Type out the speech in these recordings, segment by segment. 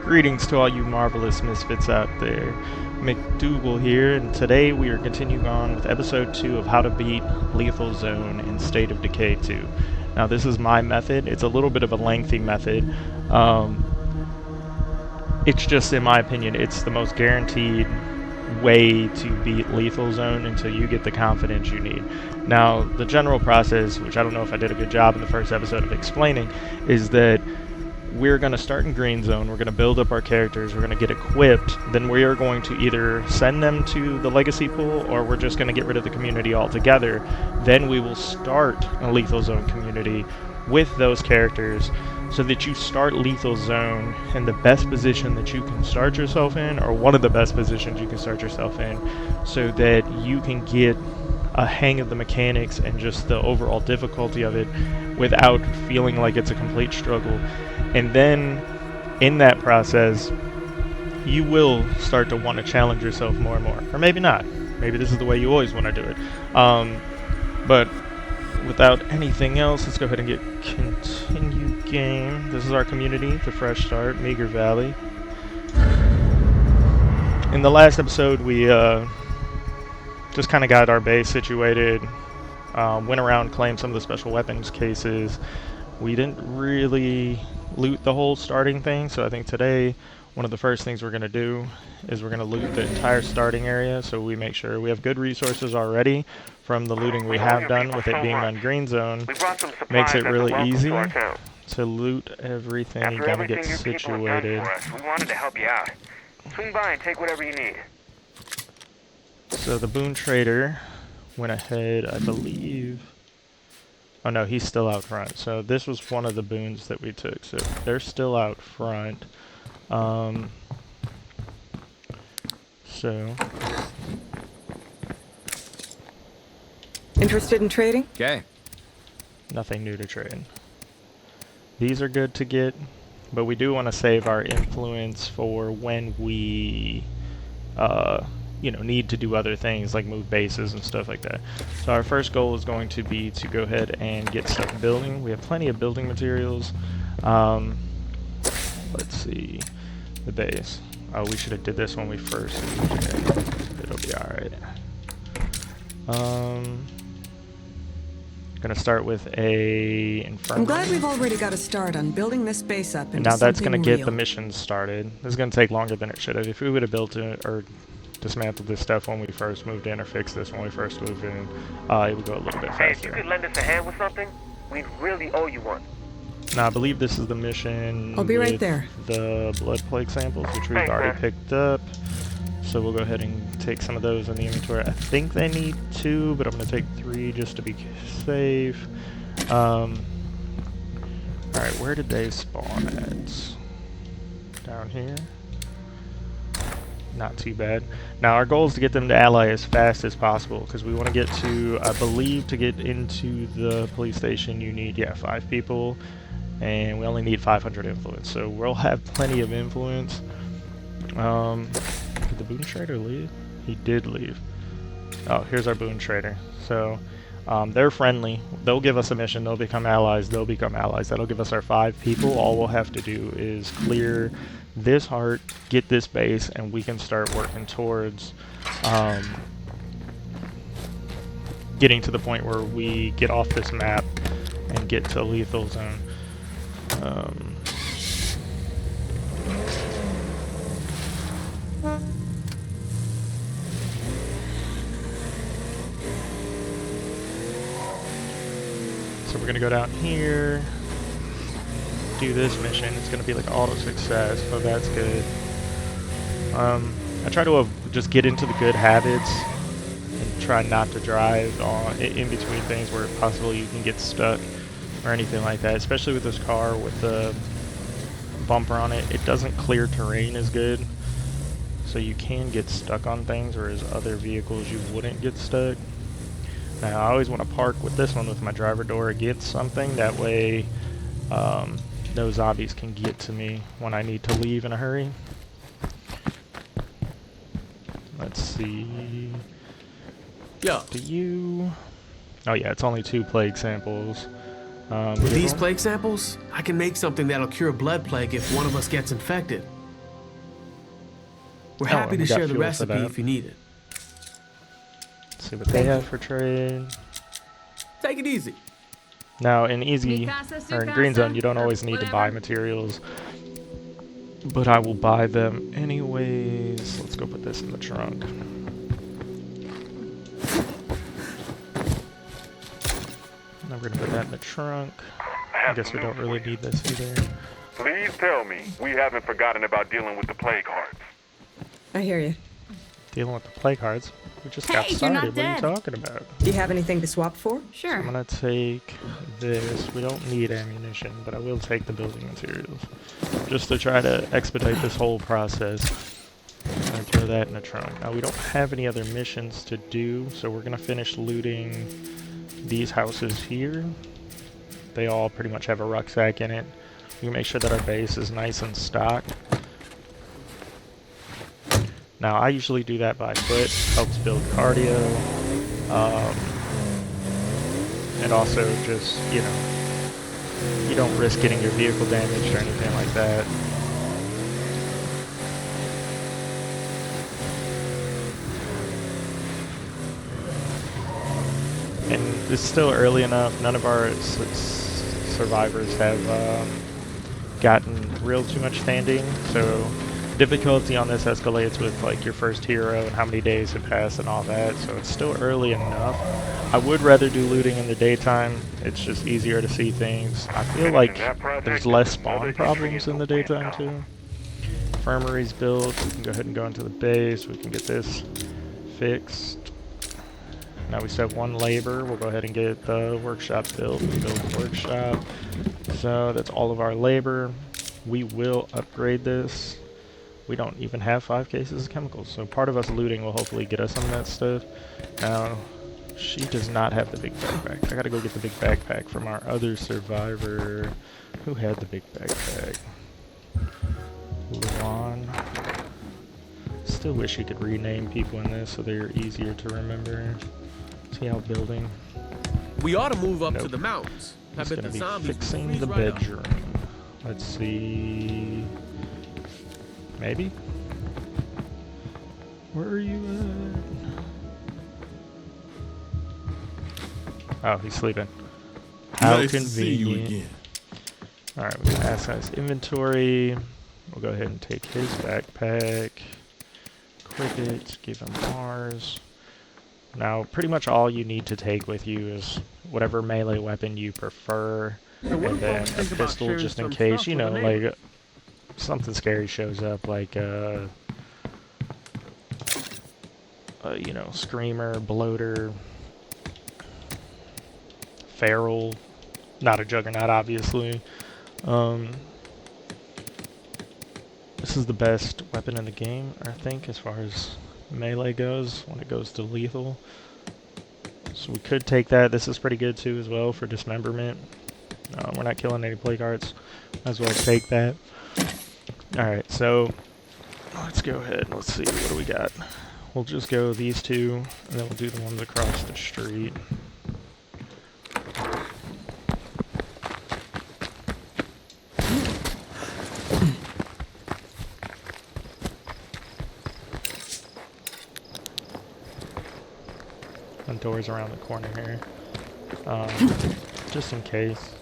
Greetings to all you marvelous misfits out there. McDougal here, and today we are continuing on with episode 2 of How to Beat Lethal Zone in State of Decay 2. Now this is my method. It's a little bit of a lengthy method. It's just, in my opinion, it's the most guaranteed way to beat Lethal Zone until you get the confidence you need. Now, the general process, which I don't know if I did a good job in the first episode of explaining, is that we're going to start in Green Zone, we're going to build up our characters, we're going to get equipped, then we are going to either send them to the Legacy Pool, or we're just going to get rid of the community altogether. Then we will start a Lethal Zone community with those characters, so that you start Lethal Zone in the best position that you can start yourself in, or one of the best positions you can start yourself in, so that you can get a hang of the mechanics and just the overall difficulty of it without feeling like it's a complete struggle. And then in that process, you will start to want to challenge yourself more and more. Or maybe not. Maybe this is the way you always want to do it. But without anything else, let's go ahead and get continue game. This is our community, the Fresh Start, Meager Valley. In the last episode, we just kind of got our base situated, went around, claimed some of the special weapons cases. We didn't really loot the whole starting thing, so I think today one of the first things we're going to do is we're going to loot the entire starting area, so we make sure we have good resources already from the looting we have done, with it being on Green Zone. Makes it really easy to loot everything. You gotta get situated. We wanted to help you out. Swing by and take whatever you need. So the Boon Trader went ahead, I believe. Oh no, he's still out front. So this was one of the boons that we took. So they're still out front. So interested in trading? Okay. Nothing new to trade. These are good to get, but we do want to save our influence for when we need to do other things like move bases and stuff like that. So our first goal is going to be to go ahead and get stuff building. We have plenty of building materials. Let's see, the base. Oh, we should have did this when we first. It'll be alright. Gonna start with a infirmary. I'm glad we've already got a start on building this base up into now that's gonna something get real. the mission started. This is gonna take longer than it should have. If we would have built it or dismantled this stuff when we first moved in, or fixed this when we first moved in, it would go a little bit Hey, if you faster. could lend us a hand with something, we'd really owe you one. Now I believe this is the mission. I'll be right with there. The blood plague samples, which we've Thanks, already man. picked up. So we'll go ahead and take some of those in the inventory. I think they need 2, but I'm gonna take 3 just to be safe. Alright, where did they spawn at? Down here. Not too bad. Now our goal is to get them to ally as fast as possible, because we want to get to, I believe, to get into the police station you need, 5 people, and we only need 500 influence, so we'll have plenty of influence. Did the Boon Trader leave? He did leave. Oh, here's our Boon Trader. So they're friendly. They'll give us a mission. They'll become allies. They'll become allies. That'll give us our 5 people. All we'll have to do is clear this heart, get this base, and we can start working towards getting to the point where we get off this map and get to Lethal Zone. So we're gonna go down here, do this mission. It's gonna be like auto success, so that's good. I try to just get into the good habits and try not to drive in between things where possibly you can get stuck or anything like that. Especially with this car with the bumper on it, it doesn't clear terrain as good, so you can get stuck on things, whereas other vehicles you wouldn't get stuck. Now I always want to park with this one with my driver door against something, that way no zombies can get to me when I need to leave in a hurry. Let's see. Yo. Do you? Oh yeah, it's only 2 plague samples. With these plague samples, I can make something that'll cure blood plague if one of us gets infected. We're Oh, happy and to we got share the fuel for recipe that. if you need it. Let's see what they have for trade. Take it easy. Now, in Mi casa, su or in Green Zone, casa, you don't or always need to whatever. buy materials, but I will buy them anyways. Let's go put this in the trunk. Now we're gonna put that in the trunk. I guess we don't really need this either. Please tell me we haven't forgotten about dealing with the plague hearts. I hear you. Dealing with the plague hearts. We just got Hey, you're not started. What are you dead. talking about? Do you have anything to swap for? Sure. I'm gonna take this. We don't need ammunition, but I will take the building materials. Just to try to expedite this whole process. I'm gonna throw that in the trunk. Now we don't have any other missions to do, so we're gonna finish looting these houses here. They all pretty much have a rucksack in it. We can make sure that our base is nice and stocked. Now I usually do that by foot, helps build cardio. And also just, you know, you don't risk getting your vehicle damaged or anything like that. And it's still early enough. None of our survivors have gotten real too much standing, so difficulty on this escalates with like your first hero and how many days have passed and all that, so it's still early enough. I would rather do looting in the daytime. It's just easier to see things. I feel like there's less spawn problems in the daytime too. Infirmary's built. We can go ahead and go into the base. We can get this fixed. Now we still have one labor. We'll go ahead and get the workshop built. Build the workshop. So that's all of our labor. We will upgrade this. We don't even have 5 cases of chemicals, so part of us looting will hopefully get us some of that stuff. Now, she does not have the big backpack. I gotta go get the big backpack from our other survivor. Who had the big backpack? Luan. Still wish you could rename people in this so they're easier to remember. See how building. We ought to move up to Nope. the mountains. I It's bet gonna the be zombies will fixing freeze the right up. bedroom. Let's see. Maybe? Where are you at? Oh, he's sleeping. How Nice convenient. to see you again. Alright, we're gonna access inventory. We'll go ahead and take his backpack. Equip it, give him ours. Now, pretty much all you need to take with you is whatever melee weapon you prefer, and then a pistol just in case, you know, like something scary shows up, like you know, screamer, bloater, feral, not a juggernaut, obviously. This is the best weapon in the game, I think, as far as melee goes, when it goes to lethal. So we could take that. This is pretty good too as well for dismemberment. We're not killing any plague hearts. Might as well take that. Alright, so let's go ahead. Let's see, what do we got? We'll just go these two, and then we'll do the ones across the street. And doors around the corner here. Just in case.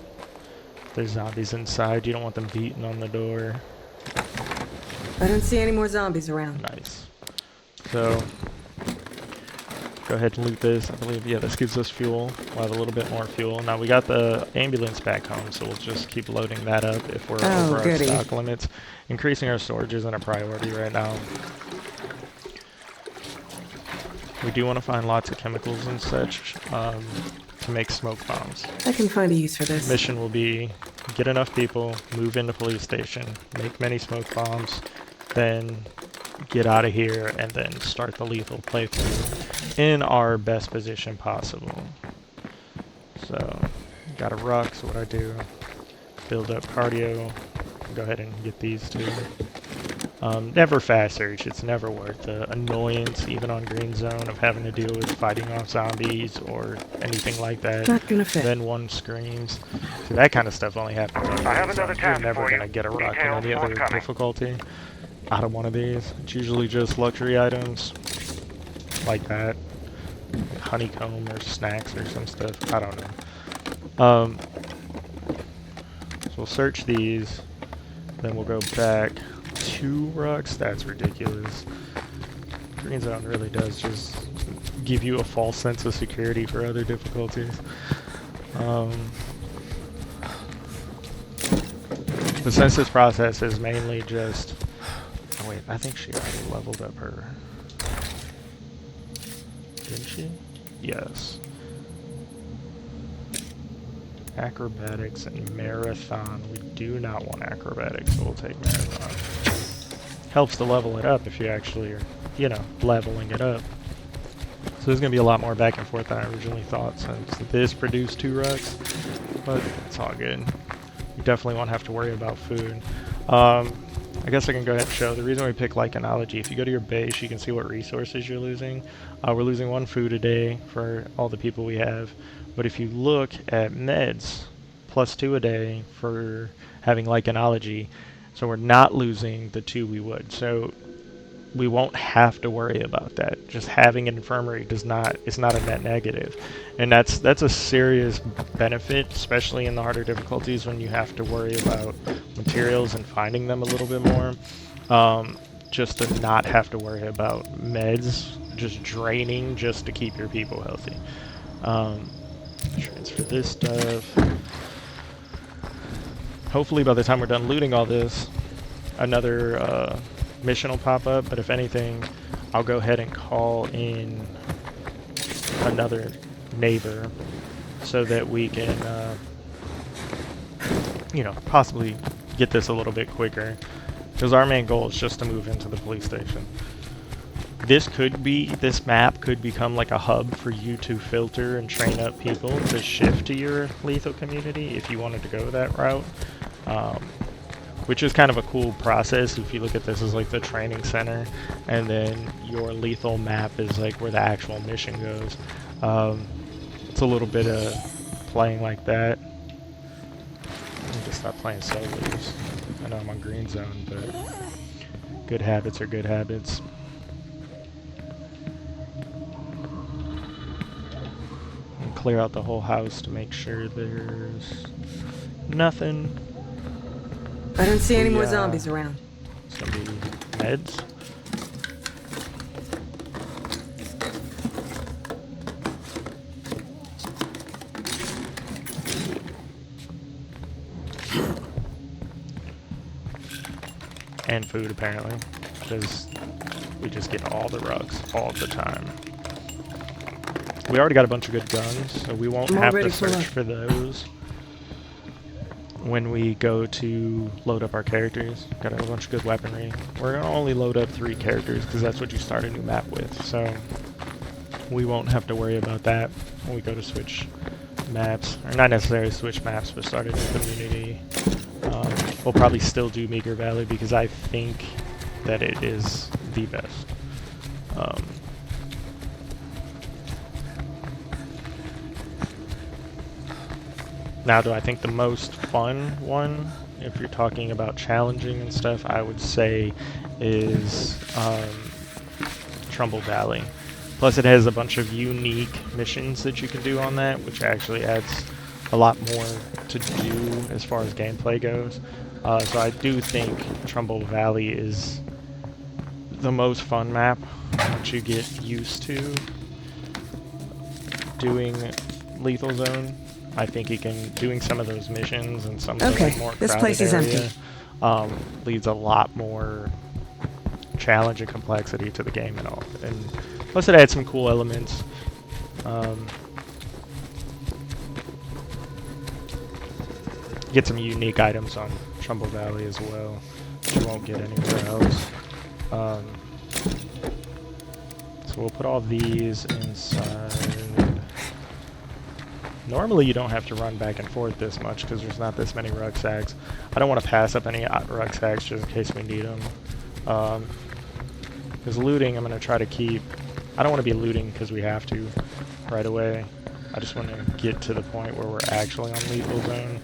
If there's zombies inside, you don't want them beating on the door. I don't see any more zombies around. Nice. So, go ahead and loot this. I believe, yeah, this gives us fuel. We'll have a little bit more fuel. Now, we got the ambulance back home, so we'll just keep loading that up if we're over our stock limits. Increasing our storage isn't a priority right now. We do want to find lots of chemicals and such to make smoke bombs. I can find a use for this. Mission will be get enough people, move into police station, make many smoke bombs, then get out of here and then start the lethal playthrough in our best position possible. So, got a ruck, so what I do, build up cardio, go ahead and get these two. Never fast search, it's never worth the annoyance, even on Green Zone, of having to deal with fighting off zombies or anything like that. Not gonna fit. Then one screams. So that kind of stuff only happens on I have Green Zone. another You're task never for going to you. get a rock in Details any other forthcoming. difficulty. out of one of these. It's usually just luxury items like that, like honeycomb or snacks or some stuff. I don't know. So we'll search these, then we'll go back 2 rucks. That's ridiculous. Green Zone really does just give you a false sense of security for other difficulties. But since this process is mainly just... Oh wait, I think she already leveled up her... Didn't she? Yes. Acrobatics and Marathon. We do not want acrobatics, so we'll take Marathon. Helps to level it up if you actually are, you know, leveling it up. So there's going to be a lot more back and forth than I originally thought, since this produced 2 rucks, but it's all good. You definitely won't have to worry about food. I guess I can go ahead and show the reason we pick Lycanology. If you go to your base, you can see what resources you're losing. We're losing 1 food a day for all the people we have, but if you look at meds, +2 a day for having Lycanology, so we're not losing the 2 we would. So we won't have to worry about that. Just having an infirmary is not a net negative, and that's a serious benefit, especially in the harder difficulties when you have to worry about materials and finding them a little bit more. Just to not have to worry about meds just draining just to keep your people healthy. Transfer this stuff. Hopefully by the time we're done looting all this, another mission will pop up, but if anything, I'll go ahead and call in another neighbor so that we can, you know, possibly get this a little bit quicker, because our main goal is just to move into the police station. This map could become like a hub for you to filter and train up people to shift to your lethal community if you wanted to go that route. Which is kind of a cool process if you look at this as like the training center, and then your lethal map is like where the actual mission goes. It's a little bit of playing like that. I need to stop playing solos. I know I'm on green zone, but good habits are good habits. And clear out the whole house to make sure there's nothing. I don't see any more zombies around. It's gonna be meds. And food, apparently, because we just get all the rugs all the time. We already got a bunch of good guns, so we won't have to search for those when we go to load up our characters. Got a bunch of good weaponry. We're going to only load up 3 characters because that's what you start a new map with, so we won't have to worry about that when we go to switch maps. Or not necessarily switch maps, but start a new community. We'll probably still do Meager Valley because I think that it is the best. Now, do I think the most fun one, if you're talking about challenging and stuff, I would say is Trumbull Valley. Plus it has a bunch of unique missions that you can do on that, which actually adds a lot more to do as far as gameplay goes. So I do think Trumbull Valley is the most fun map once you get used to doing Lethal Zone. I think doing some of those missions and some of the like, more this place is area, leads a lot more challenge and complexity to the game and all. And plus it adds some cool elements. Get some unique items on Trumbull Valley as well, which you won't get anywhere else. So we'll put all these inside. Normally you don't have to run back and forth this much because there's not this many rucksacks. I don't want to pass up any rucksacks just in case we need them. Because looting, I'm going to try to keep... I don't want to be looting because we have to right away. I just want to get to the point where we're actually on Lethal Zone.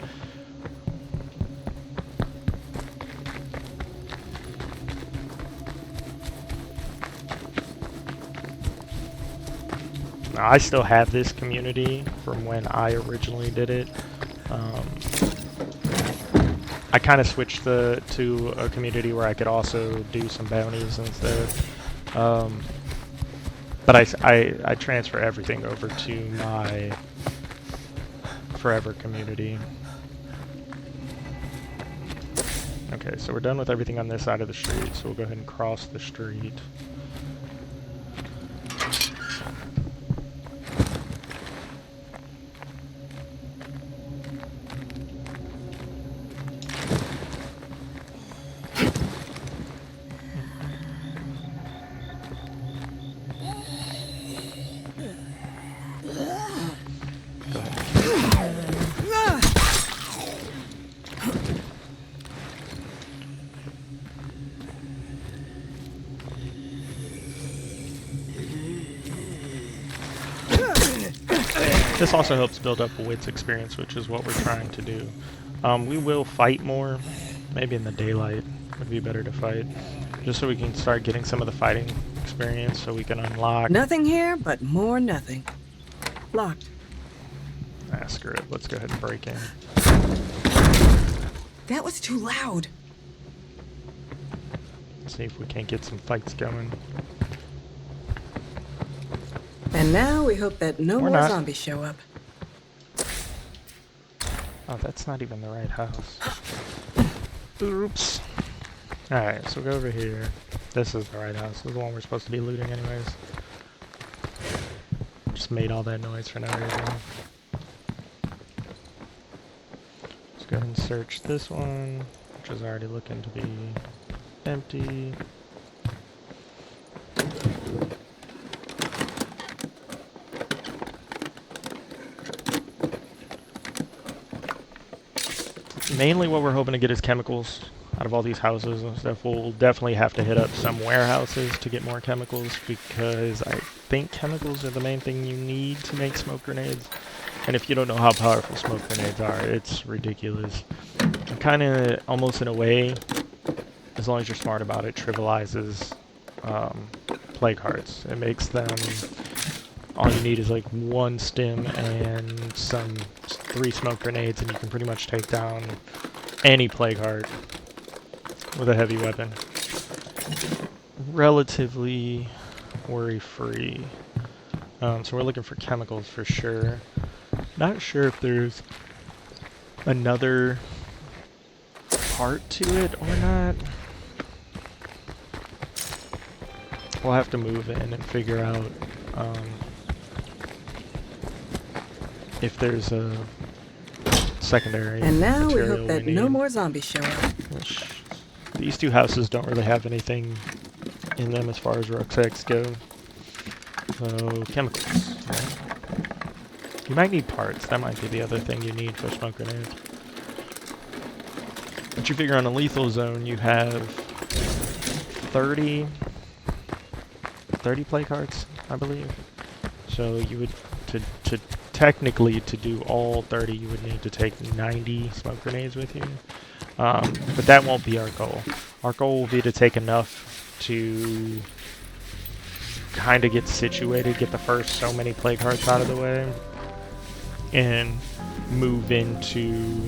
Now, I still have this community from when I originally did it. I kind of switched to a community where I could also do some bounties instead. But I transfer everything over to my forever community. Okay, so we're done with everything on this side of the street, so we'll go ahead and cross the street. This also helps build up a wits experience, which is what we're trying to do. We will fight more. Maybe in the daylight would be better to fight, just so we can start getting some of the fighting experience, so we can unlock. Nothing here but more nothing. Locked. Ah, screw it. Let's go ahead and break in. That was too loud. See if we can't get some fights going. And now we hope that no Or more not. zombies show up. Oh, that's not even the right house. Oops. Alright, so we'll go over here. This is the right house. This is the one we're supposed to be looting anyways. Just made all that noise for no reason. Let's go ahead and search this one, which is already looking to be empty. Mainly what we're hoping to get is chemicals out of all these houses and stuff. We'll definitely have to hit up some warehouses to get more chemicals, because I think chemicals are the main thing you need to make smoke grenades. And if you don't know how powerful smoke grenades are, it's ridiculous. It kind of, almost in a way, as long as you're smart about it, trivializes plague hearts. It makes them, all you need is like one stim and 3 smoke grenades, and you can pretty much take down any plague heart with a heavy weapon. Relatively worry-free. So we're looking for chemicals for sure. Not sure if there's another part to it or not. We'll have to move in and figure out if there's a secondary And now we material hope that we no need. more zombies show up. Which, these two houses don't really have anything in them as far as rucksacks go. So, chemicals. Right? You might need parts. That might be the other thing you need for smoke grenades. But you figure on a lethal zone, you have 30 plague hearts, I believe. So you would, to technically, to do all 30, you would need to take 90 smoke grenades with you. But that won't be our goal. Our goal will be to take enough to kind of get situated, get the first so many plague hearts out of the way, and move into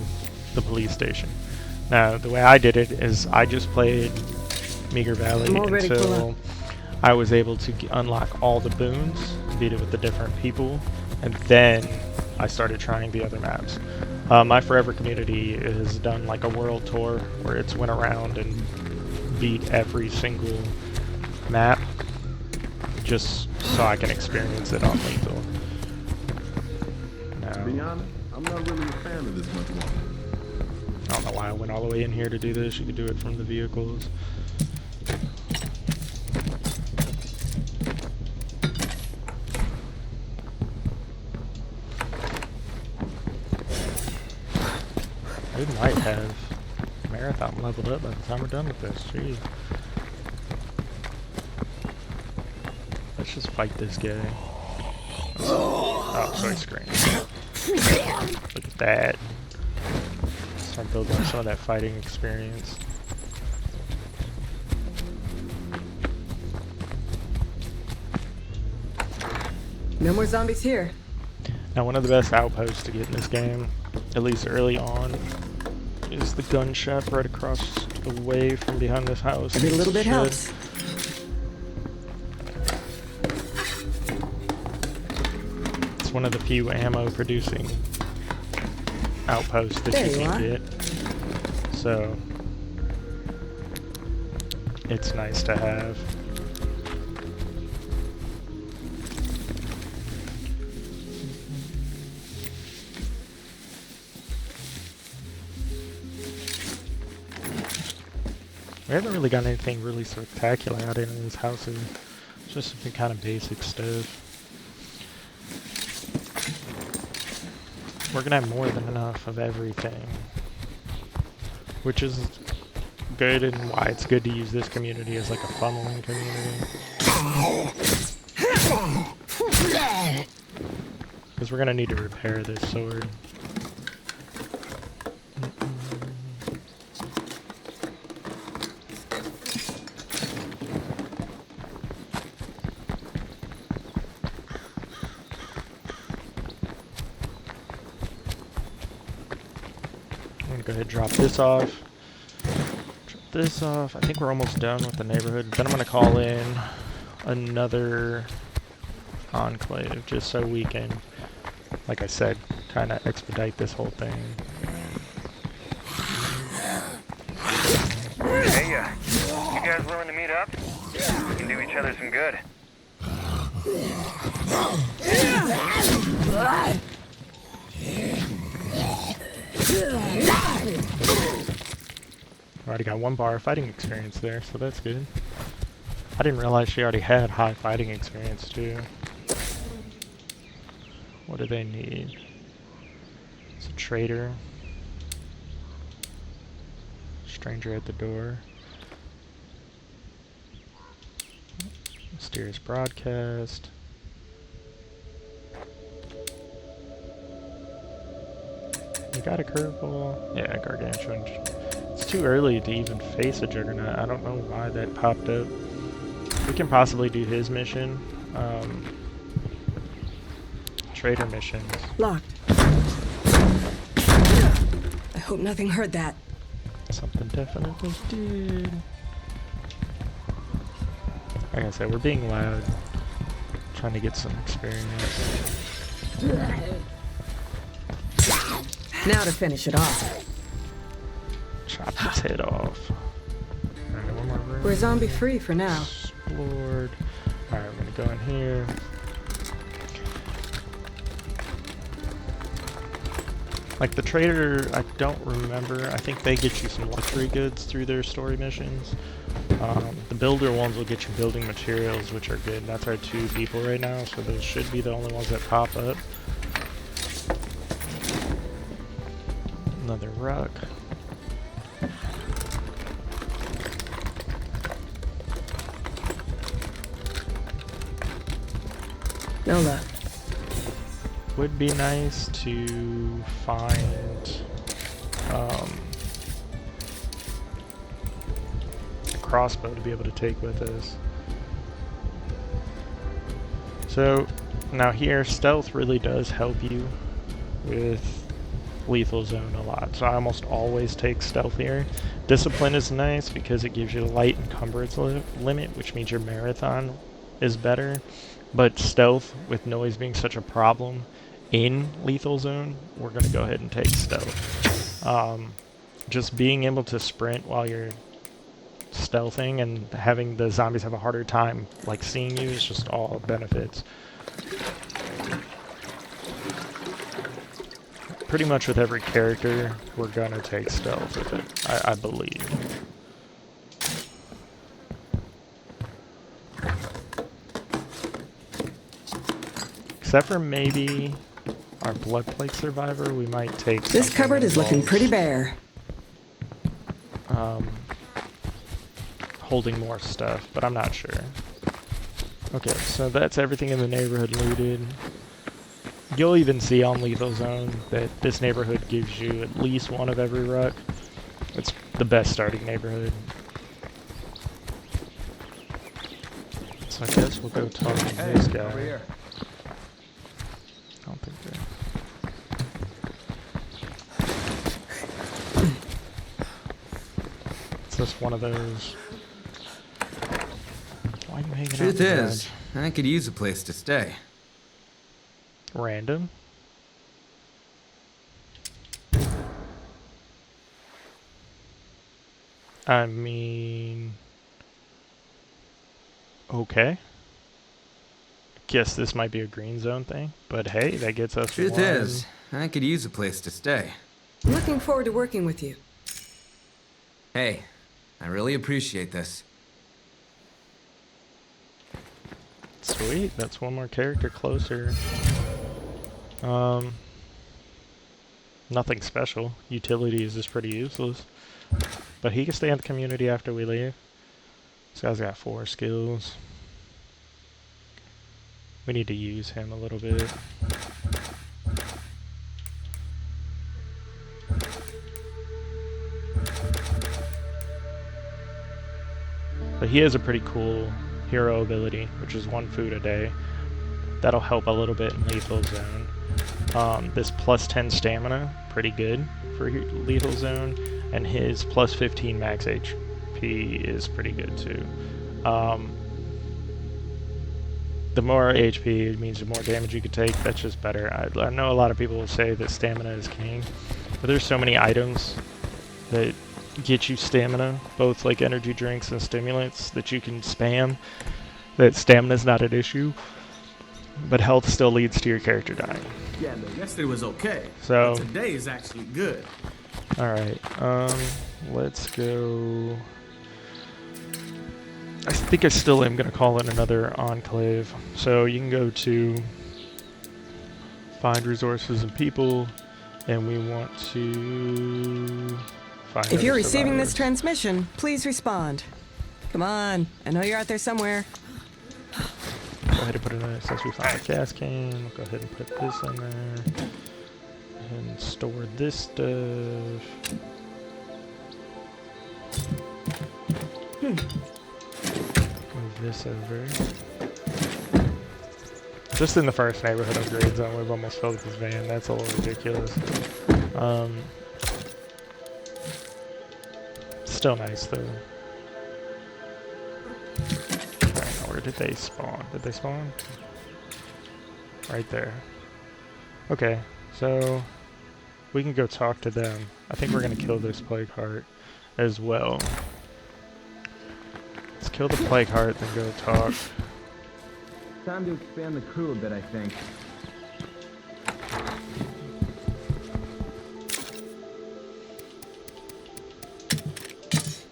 the police station. Now, the way I did it is I just played Meager Valley until I was able to unlock all the boons, beat it with the different people, and then I started trying the other maps. My Forever community has done like a world tour where it's went around and beat every single map just so I can experience it on lethal. To be honest, I'm not really a fan of this much longer. I don't know why I went all the way in here to do this. You could do it from the vehicles. We might have Marathon leveled up by the time we're done with this. Jeez. Let's just fight this guy. Oh, sorry, screen. Look at that. Start building up some of that fighting experience. No more zombies here. Now, one of the best outposts to get in this game, at least early on, is the gun shop right across the way from behind this house. Every little bit helps. It's one of the few ammo producing outposts that There you you can are. get. So it's nice to have. We haven't really got anything really spectacular out in these houses. It's just some kind of basic stuff. We're gonna have more than enough of everything, which is good and why it's good to use this community as like a funneling community. Because we're gonna need to repair this sword. I'm gonna go ahead and drop this off. Drop this off. I think we're almost done with the neighborhood. Then I'm gonna call in another enclave just so we can, like I said, kind of expedite this whole thing. Hey, you guys willing to meet up? We can do each other some good. Already got 1 bar of fighting experience there, so that's good. I didn't realize she already had high fighting experience too. What do they need? It's a trader. Stranger at the door. Mysterious broadcast. You got a curveball? Yeah, gargantuan. It's too early to even face a juggernaut. I don't know why that popped up. We can possibly do his mission. Trader missions. Locked. I hope nothing heard that. Something definitely did. Like I said, we're being loud. Trying to get some experience. Now to finish it off. Chop its head off. Alright, one more room. We're zombie free for now. Explored. Alright, we're gonna go in here. Like the trader, I don't remember. I think they get you some luxury goods through their story missions. The builder ones will get you building materials, which are good. That's our 2 people right now, so those should be the only ones that pop up. Another rock. No luck. Would be nice to find a crossbow to be able to take with us. So now here, stealth really does help you with lethal zone a lot. So I almost always take stealth here. Discipline is nice because it gives you a light encumbrance limit, which means your marathon is better. But stealth, with noise being such a problem in lethal zone, we're going to go ahead and take stealth. Just being able to sprint while you're stealthing and having the zombies have a harder time like seeing you is just all benefits. Pretty much with every character, we're going to take stealth with it, I believe. Except for maybe our blood plague survivor, we might take. This cupboard is looking pretty bare. Holding more stuff, but I'm not sure. Okay, so that's everything in the neighborhood looted. You'll even see on Lethal Zone that this neighborhood gives you at least 1 of every ruck. It's the best starting neighborhood. So I guess we'll go talk to this guy. Over here. just one of those. Why are you hanging out? Truth in the is, I could use a place to stay. Random? I mean... Okay. Guess this might be a green zone thing, but hey, that gets us Truth one. is, I could use a place to stay. I'm looking forward to working with you. Hey, I really appreciate this. Sweet, that's one more character closer. Nothing special. Utilities is pretty useless. But he can stay in the community after we leave. This guy's got 4 skills. We need to use him a little bit. But he has a pretty cool hero ability, which is 1 food a day. That'll help a little bit in lethal zone. This plus 10 stamina, pretty good for lethal zone, and his plus 15 max HP is pretty good too. The more HP means the more damage you can take. That's just better. I know a lot of people will say that stamina is king, but there's so many items that get you stamina, both like energy drinks and stimulants that you can spam, that stamina is not an issue, but health still leads to your character dying. Yeah, no, yesterday was okay. So But today is actually good. alright, let's go. I think I still am going to call it another enclave. So you can go to find resources and people, and we want to find If you're other receiving this survivors. transmission, please respond. Come on, I know you're out there somewhere. Go ahead and put it in. Since we found the gas can, we'll go ahead and put this in there. And store this stuff. Move this over. Just in the first neighborhood upgrade zone, we've almost filled this van. That's a little ridiculous. Still nice though. Alright, where did they spawn? Did they spawn? Right there. Okay, so we can go talk to them. I think we're gonna kill this plague heart as well. Let's kill the plague heart, then go talk. Time to expand the crew a bit, I think.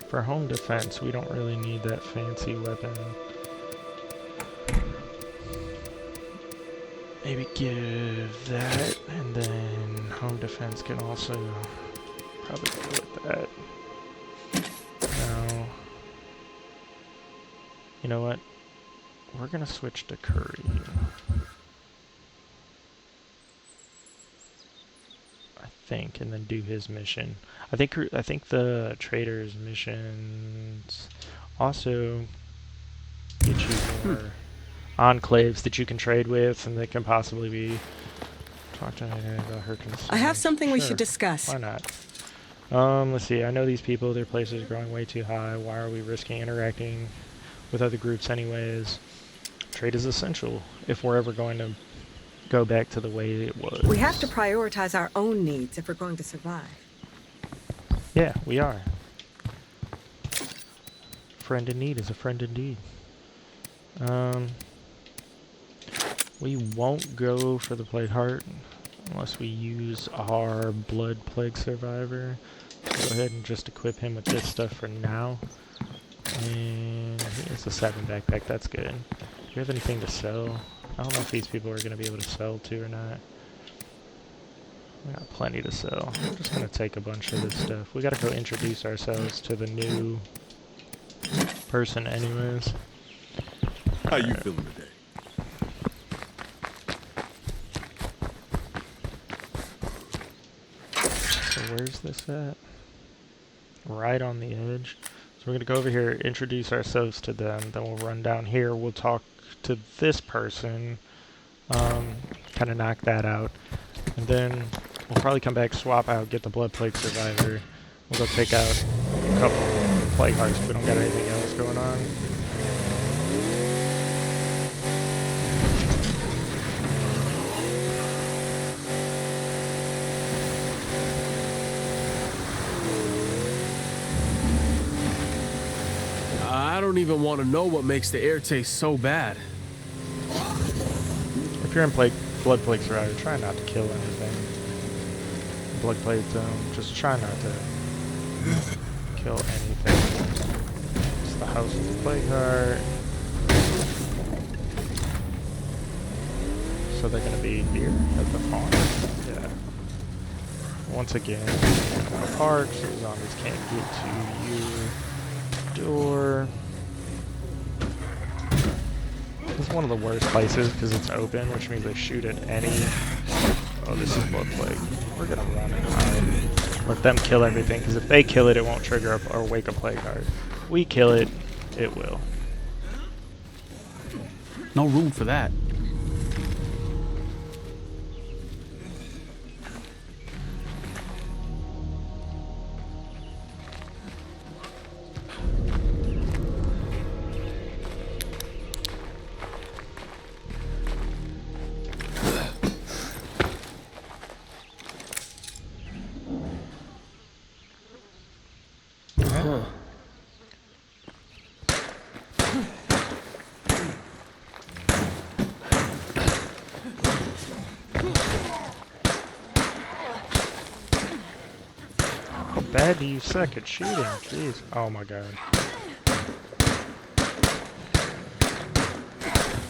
For home defense, we don't really need that fancy weapon. Maybe give that, and then home defense can also probably go with that. Now, you know what? We're gonna switch to curry. I think, and then do his mission. I think the trader's missions also get you more enclaves that you can trade with, and that can possibly be. Talk to her about her concerns. I have something we Sure, should discuss. why not? Let's see. I know these people. Their places are growing way too high. Why are we risking interacting with other groups anyways? Trade is essential if we're ever going to go back to the way it was. We have to prioritize our own needs if we're going to survive. Yeah, we are. Friend in need is a friend indeed. We won't go for the plague heart unless we use our blood plague survivor. So go ahead and just equip him with this stuff for now. And it's a 7 backpack, that's good. Do you have anything to sell? I don't know if these people are going to be able to sell to or not. We got plenty to sell. I'm just going to take a bunch of this stuff. We got to go introduce ourselves to the new person anyways. How you feeling today? So where's this at? Right on the edge. So we're going to go over here, introduce ourselves to them, then we'll run down here, we'll talk to this person, kind of knock that out, and then we'll probably come back, swap out, get the blood plague survivor, we'll go take out a couple plague hearts if we don't got anything else going on. I don't even want to know what makes the air taste so bad. If you're in blood plague survivor, try not to kill anything. Blood plague zone, just try not to kill anything. It's the house of the plague heart. So they're gonna be here at the farm. Yeah. Once again, park, so zombies can't get to you. Door. This is one of the worst places because it's open, which means they shoot at any. Oh, this is blood plague. We're gonna run and hide. Let them kill everything, because if they kill it, it won't trigger up or wake a plague heart. We kill it, it will. No room for that. How bad do you suck at shooting? Jeez. Oh my god.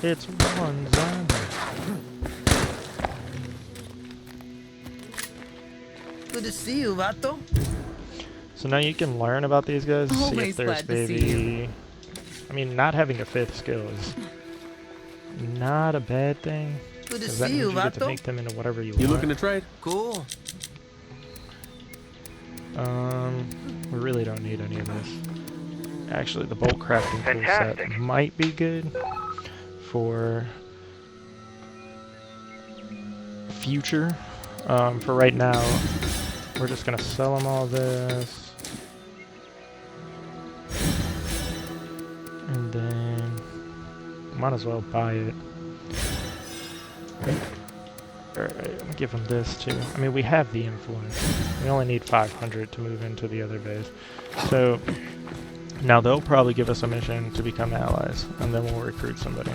It's one zombie. Good to see you, Vato. So now you can learn about these guys, see if Always there's glad to see maybe... I mean, not having a fifth skill is not a bad thing. Good to 'cause that see you, means you get to Vato. make them into whatever you You want. looking to trade? Cool. We really don't need any of this. Actually, the bolt crafting tool set Fantastic. might be good for future. For right now, we're just gonna sell them all this. And then, might as well buy it. Alright, I'm gonna give them this too. I mean, we have the influence. We only need 500 to move into the other base. So, now they'll probably give us a mission to become allies, and then we'll recruit somebody.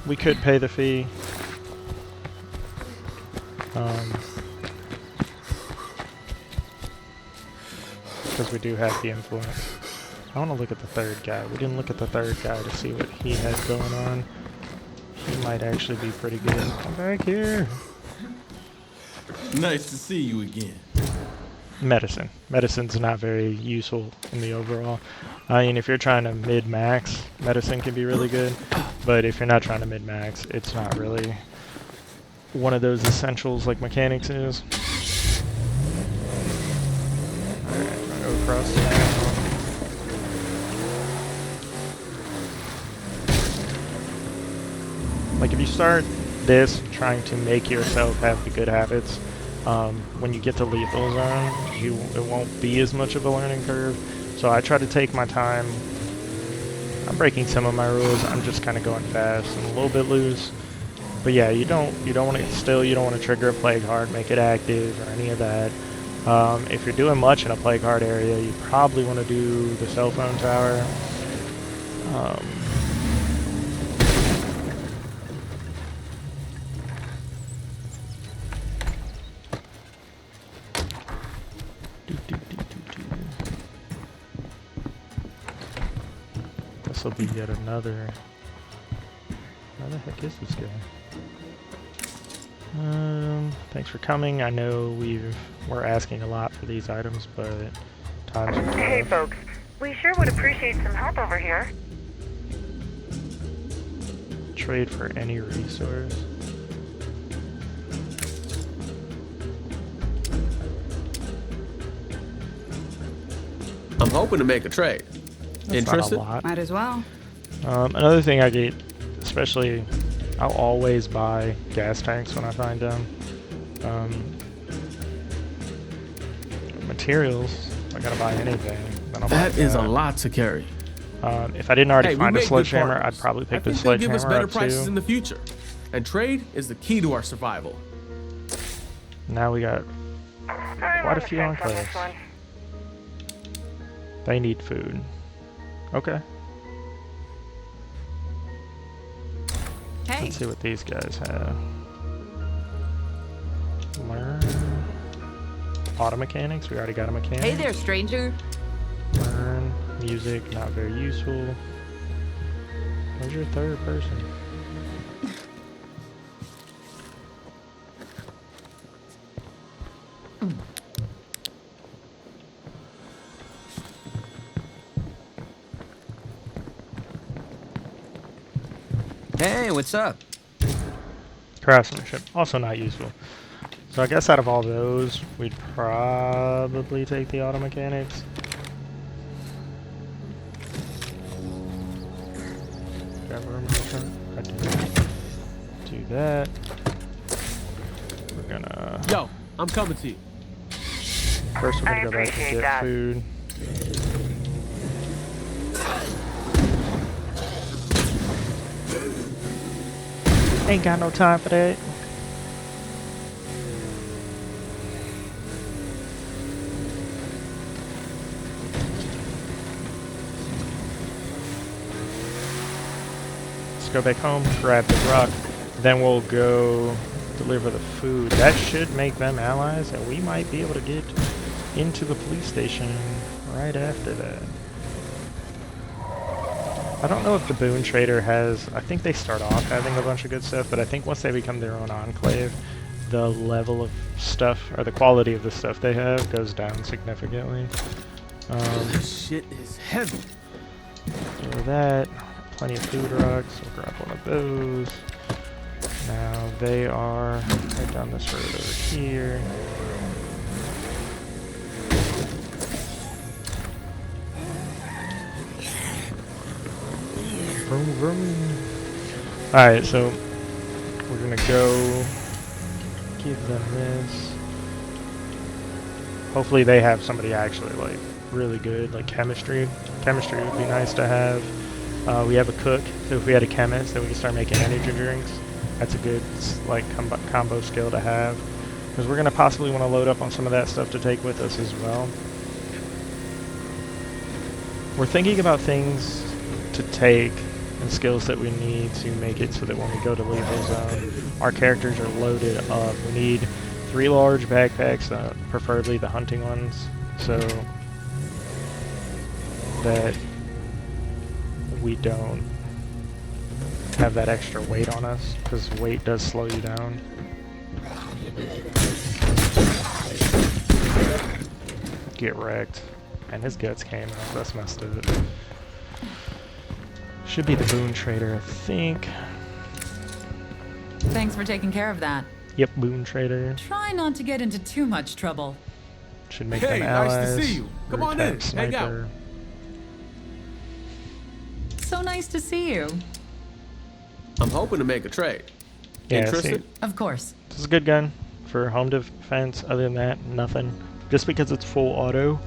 We could pay the fee. Because we do have the influence. I want to look at the third guy. We didn't look at the third guy to see what he had going on. He might actually be pretty good. Come back here. Nice to see you again. Medicine. Medicine's not very useful in the overall. I mean, if you're trying to mid-max, medicine can be really good. But if you're not trying to mid-max, it's not really one of those essentials like mechanics is. Alright, I'm gonna go across town. Like, if you start this trying to make yourself have the good habits, when you get to lethal zone, it won't be as much of a learning curve. So I try to take my time. I'm breaking some of my rules. I'm just kind of going fast and a little bit loose. But yeah, you don't want to trigger a plague heart, make it active or any of that. If you're doing much in a plague heart area, you probably want to do the cell phone tower. This will be yet another. Where the heck is this guy? Thanks for coming. I know we're asking a lot for these items, but times are tough. Hey, folks. We sure would appreciate some help over here. Trade for any resource. I'm hoping to make a trade. That's Interested? not a lot. Might as well. Another thing I get, especially, I'll always buy gas tanks when I find them. Materials, I gotta buy anything. then I'll That buy is a lot to carry. If I didn't already Hey, we find a made good sledgehammer, partners. I'd probably I pick the think they'll give sledgehammer us better up prices in too. the future. And trade is the key to our survival. Now we got I'm quite on a the few fence on enclaves. this one. They need food. Okay. Hey, Let's see what these guys have. Learn auto mechanics. We already got a mechanic. Hey there, stranger. Learn music. Not very useful. Where's your third person? Hey, what's up? Craftsmanship. Also not useful. So I guess out of all those, we'd probably take the auto mechanics. Grab a remote. I do that. We're gonna. Yo, I'm coming to you. First, we're I gonna go back and appreciate get that. food. Ain't got no time for that. Let's go back home, grab the rock, then we'll go deliver the food. That should make them allies, and we might be able to get into the police station right after that. I don't know if the Boon Trader has... I think they start off having a bunch of good stuff, but I think once they become their own enclave, the level of stuff, or the quality of the stuff they have, goes down significantly. This shit is heavy. So that, plenty of food rocks, we'll grab one of those. Now they are right down this road over here. Vroom, vroom. Alright, so we're gonna go give them this. Hopefully they have somebody actually like really good, like chemistry. Chemistry would be nice to have. We have a cook, so if we had a chemist, then we can start making energy drinks. That's a good like combo skill to have, because we're gonna possibly want to load up on some of that stuff to take with us as well. We're thinking about things to take and skills that we need to make it so that when we go to lethal zone, our characters are loaded up. We need 3 large backpacks, preferably the hunting ones, so that we don't have that extra weight on us, because weight does slow you down. Get wrecked. And his guts came out. That's messed up. Should be the Boon Trader, I think. Thanks for taking care of that. Yep, Boon Trader. Try not to get into too much trouble. Should make Hey, them nice to allies. see you. Come on Root in, Tech hang out. Sniper. So nice to see you. I'm hoping to make a trade. Yeah, Interested? see, Of course. this is a good gun for home defense. Other than that, nothing. Just because it's full auto,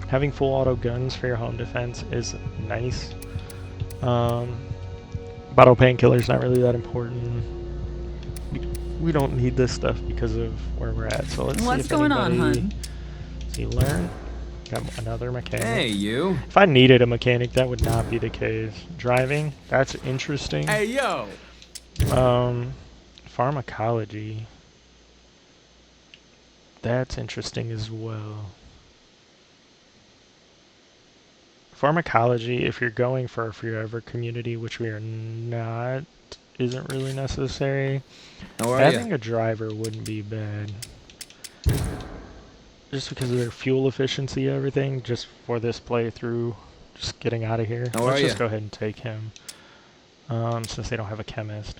having full auto guns for your home defense is nice. Bottle painkiller's not really that important. We don't need this stuff because of where we're at. So let's see What's if going on, anybody... hun? See, learn. Got another mechanic. Hey, you. If I needed a mechanic, that would not be the case. Driving, that's interesting. Hey, yo. Pharmacology. That's interesting as well. Pharmacology, if you're going for a forever community, which we are not, isn't really necessary. How are Having you? a driver wouldn't be bad. Just because of their fuel efficiency, everything, just for this playthrough, just getting out of here. How Let's are just ya? go ahead and take him. Since they don't have a chemist.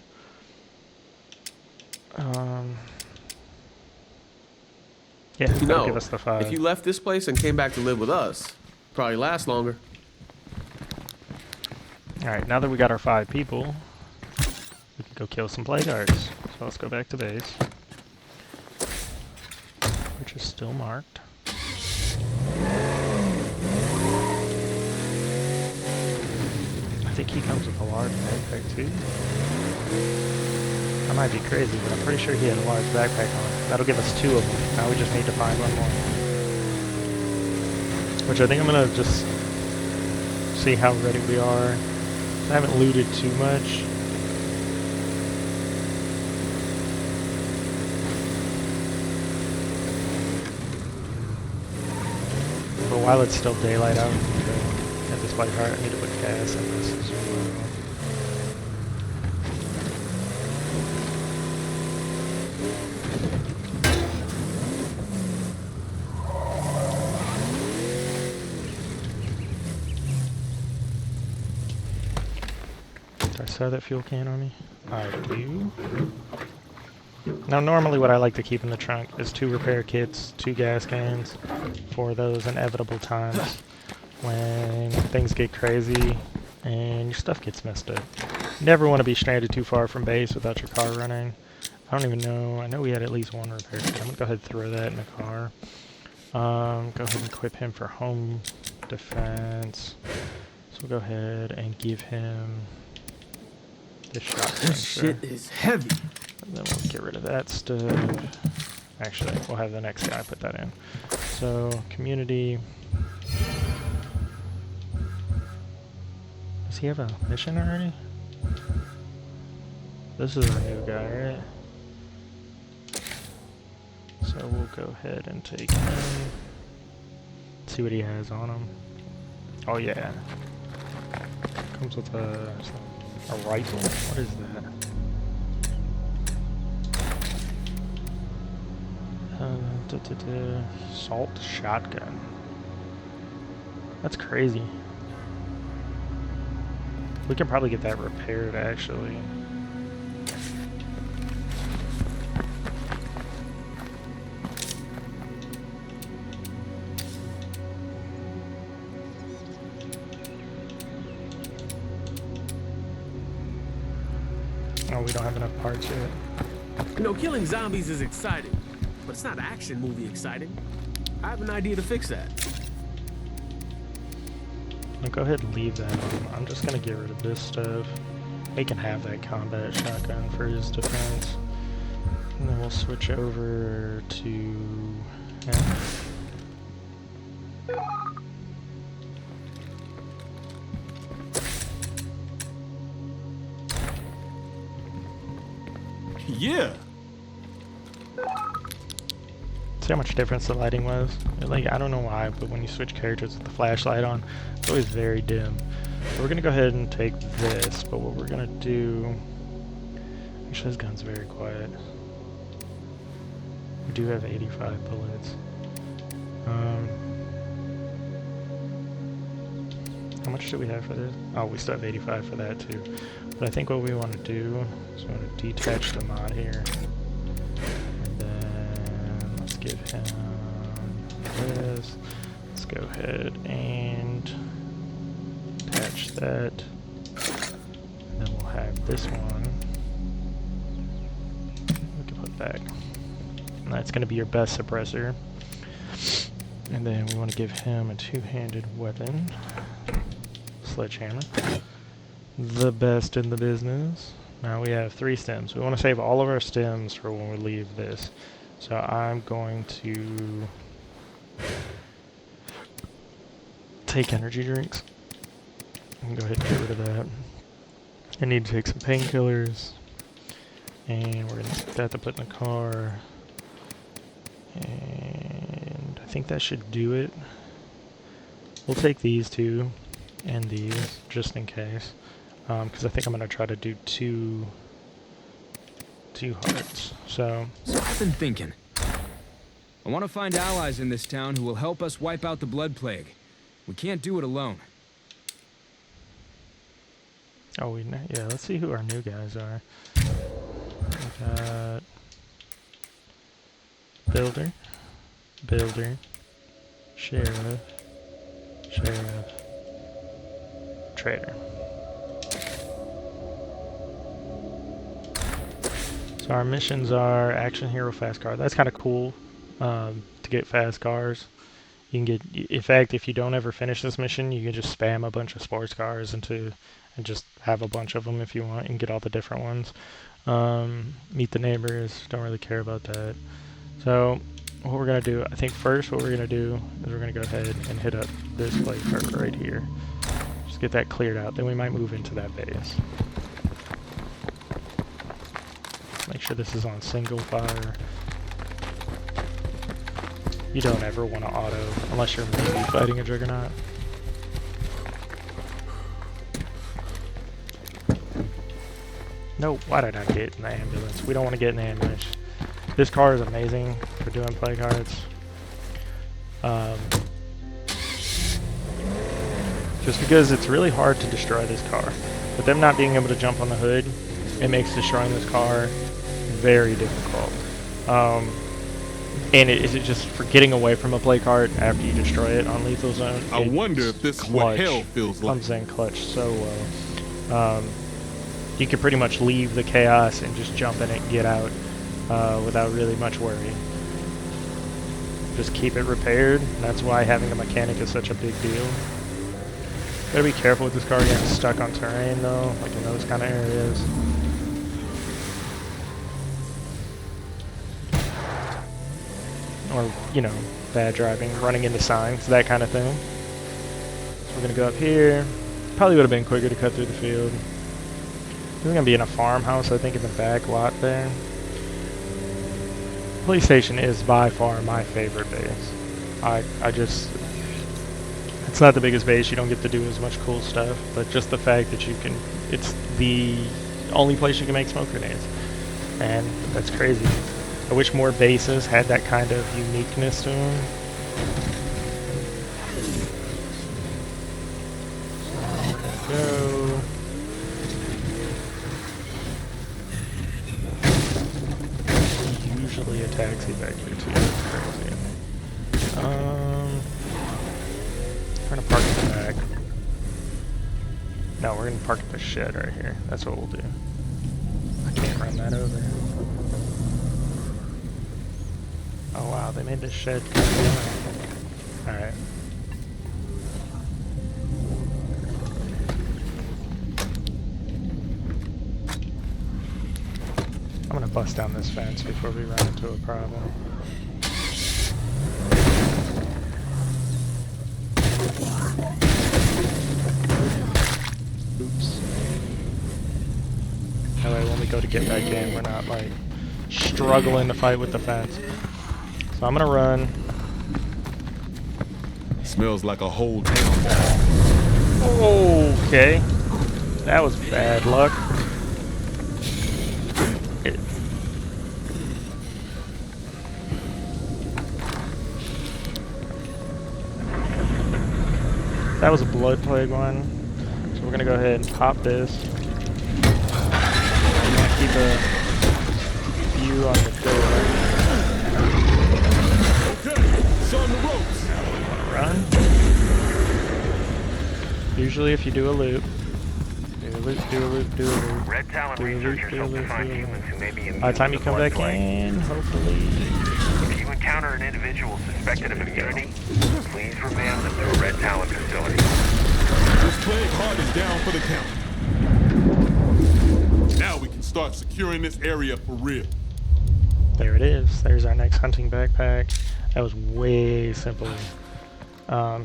Yeah, You that'll know, give us the 5. if you left this place and came back to live with us, probably last longer. Alright, now that we got our 5 people, we can go kill some play guards. So let's go back to base. Which is still marked. think he comes with a large backpack too. I might be crazy, but I'm pretty sure he had a large backpack on. That'll give us 2 of them. Now we just need to find one more. Which I think I'm gonna just see how ready we are. I haven't looted too much. But while it's still daylight out, at this light heart, I need to put gas in this as well. Do I still have that fuel can on me? I do. Now normally what I like to keep in the trunk is 2 repair kits, 2 gas cans for those inevitable times when things get crazy and your stuff gets messed up. You never want to be stranded too far from base without your car running. I don't even know. I know we had at least 1 repair kit. I'm going to go ahead and throw that in the car. Go ahead and equip him for home defense. So we'll go ahead and give him this shotgun. This shit is heavy. And then we'll get rid of that stuff. Actually, we'll have the next guy put that in. So, community. Does he have a mission already? This is our new guy, right? So we'll go ahead and take him. See what he has on him. Oh yeah. Comes with a rifle? What is that? Salt shotgun. That's crazy. We can probably get that repaired, actually. Oh, we don't have enough parts yet. You know, killing zombies is exciting, but it's not action movie exciting. I have an idea to fix that. Now go ahead and leave that on. I'm just gonna get rid of this stuff. He can have that combat shotgun for his defense. And then we'll switch over to him. Yeah. See how much difference the lighting was? Like, I don't know why, but when you switch characters with the flashlight on, it's always very dim. So we're gonna go ahead and take this, but what we're gonna do... Actually, this gun's very quiet. We do have 85 bullets. How much do we have for this? Oh, we still have 85 for that too. But I think what we want to do is we want to detach the mod here. And then let's give him this. Let's go ahead and attach that. And then we'll have this one. We can put back. And that's going to be your best suppressor. And then we want to give him a two-handed weapon. Sledgehammer. The best in the business. Now we have 3 stems. We want to save all of our stems for when we leave this. So I'm going to take energy drinks. And go ahead and get rid of that. I need to take some painkillers. And we're going to take that to put in the car. And I think that should do it. We'll take these 2 and these just in case. Because I think I'm going to try to do two hearts. So I've been thinking. I want to find allies in this town who will help us wipe out the blood plague. We can't do it alone. oh, yeah, let's see who our new guys are. We got Builder, Sheriff, Trader. So our missions are Action Hero Fast Car. That's kind of cool to get fast cars You can get, in fact, if you don't ever finish this mission, you can just spam a bunch of sports cars and just have a bunch of them if you want and get all the different ones. Meet the neighbors, don't really care about that. So what we're going to do, I think first what we're going to do is we're going to go ahead and hit up this plate right here. Just get that cleared out, then we might move into that base. Make sure this is on single fire. You don't ever want to auto unless you're maybe fighting a Juggernaut. Nope, why did I get in the ambulance? We don't want to get in the ambulance. This car is amazing for doing play cards. Just because it's really hard to destroy this car. With them not being able to jump on the hood, it makes destroying this car very difficult. And it is just for getting away from a play card after you destroy it on Lethal Zone. I wonder if this is what hell feels like. Comes in clutch so well. You can pretty much leave the chaos and just jump in it and get out without really much worry. Just keep it repaired. That's why having a mechanic is such a big deal. Gotta be careful with this car getting stuck on terrain though, like in those kind of areas. Or, you know, bad driving, running into signs, that kind of thing. So we're gonna go up here. Probably would have been quicker to cut through the field. We're gonna be in a farmhouse, I think, in the back lot there. Police station is by far my favorite base. I just, it's not the biggest base, you don't get to do as much cool stuff, but just the fact that you can, it's the only place you can make smoke grenades. And that's crazy. I wish more bases had that kind of uniqueness to them. So go. Usually a taxi back here too. That's crazy. We're gonna park in the back. No, we're gonna park at the shed right here. That's what we'll do. I can't run that over. Oh wow, they made this shed kind of long. Alright. I'm gonna bust down this fence before we run into a problem. Oops. That way when we go to get back in, we're not like struggling to fight with the fence. So I'm gonna run. Smells like a whole town. Okay. That was bad luck. That was a blood plague one. So we're gonna go ahead and pop this. I'm gonna keep a view on the door. It's on the ropes. Run. Usually if you do a loop, do a loop, do a loop, do a loop, Red Talon do a loop, researchers do a hope to loop, find do a humans who may be loop. immune By the time to you the come blood back plague. in, hopefully... If you encounter an individual suspected of immunity, please remand them to a Red Talon facility. This plague heart is down for the count. Now we can start securing this area for real. There it is. There's our next hunting backpack. That was way simpler. But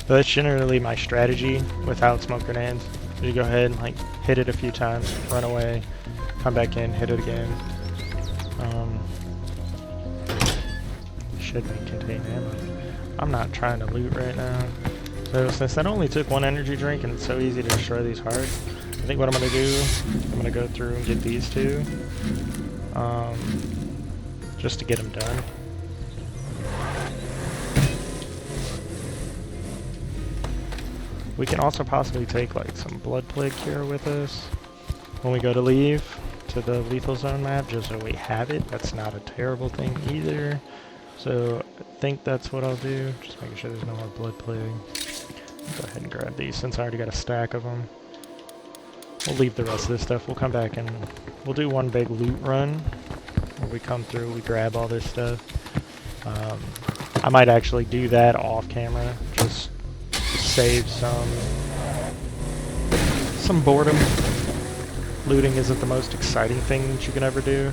that's generally my strategy without smoke grenades. You go ahead and like hit it a few times, run away, come back in, hit it again. Should be contain ammo. I'm not trying to loot right now. So since that only took one energy drink and it's so easy to destroy these hearts, I think what I'm gonna do, I'm gonna go through and get these two, just to get them done. We can also possibly take like some blood plague cure with us when we go to leave to the lethal zone map, just so we have it. That's not a terrible thing either. So I think that's what I'll do. Just making sure there's no more blood plague. Go ahead and grab these since I already got a stack of them. we'll leave the rest of this stuff. We'll come back and we'll do one big loot run where we come through, we grab all this stuff. I might actually do that off camera, just to save some boredom. Looting isn't the most exciting thing that you can ever do.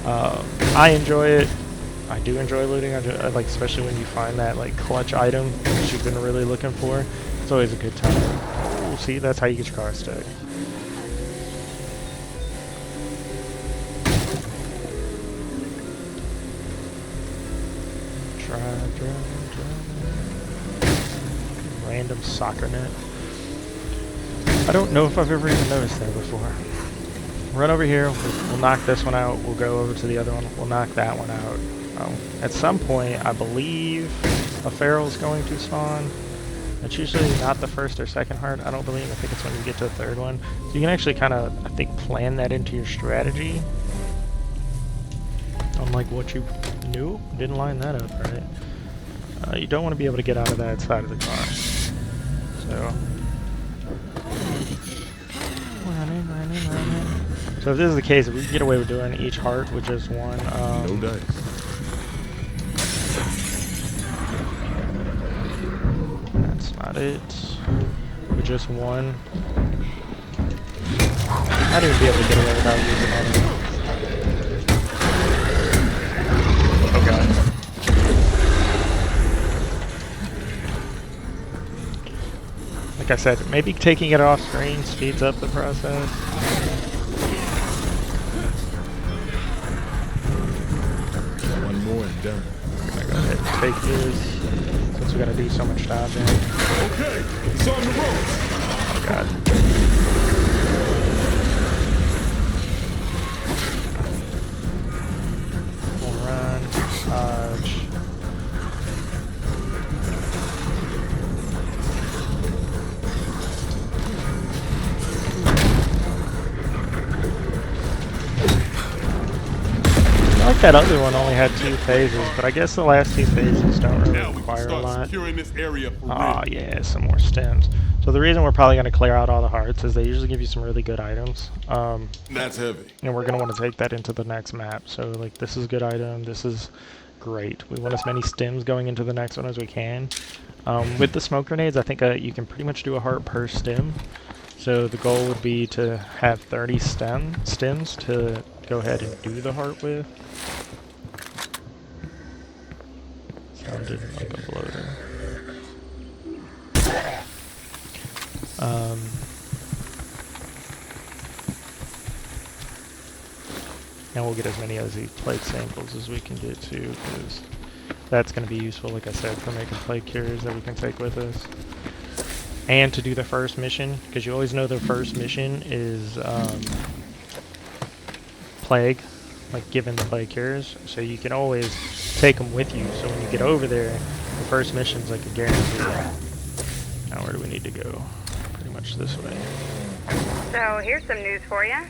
I enjoy it. I do enjoy looting. I like, especially when you find that like clutch item that you've been really looking for. It's always a good time. Oh, see, that's how you get your car stuck. Drive. Random soccer net. I don't know if I've ever even noticed that before. Run over here, we'll knock this one out, we'll go over to the other one, we'll knock that one out. At some point, I believe a feral's going to spawn. It's usually not the first or second heart, I don't believe. I think it's when you get to the third one. So you can actually kind of, I think, plan that into your strategy. Unlike what you knew, didn't line that up right. You don't want to be able to get out of that side of the car. So, running. So if this is the case, if we can get away with doing each heart with just one, No dice. that's not it. With just one, I'd even be able to get away without using any. Oh god. Like I said, maybe taking it off screen speeds up the process. One more and done. I'm gonna go ahead and take this, since we gotta do so much dodging. Okay, it's on the ropes. Oh god. We'll run, dodge. I like that other one only had 2 phases, but I guess the last 2 phases don't really Now we can require a start lot. securing this area for Ah, real. yeah, some more stems. So the reason we're probably going to clear out all the hearts is they usually give you some really good items. That's heavy. And we're going to want to take that into the next map. So, like, this is a good item. This is great. We want as many stems going into the next one as we can. With the smoke grenades, I think you can pretty much do a heart per stem. So the goal would be to have 30 stems to go ahead and do the heart with. Sounded like a bloater. And we'll get as many of these plague samples as we can get to, because that's going to be useful, like I said, for making plague cures that we can take with us. And to do the first mission, because you always know the first mission is plague, like giving the plague cures, so you can always take them with you, so when you get over there, the first mission's like a guarantee. Now where do we need to go? Pretty much this way. So here's some news for you.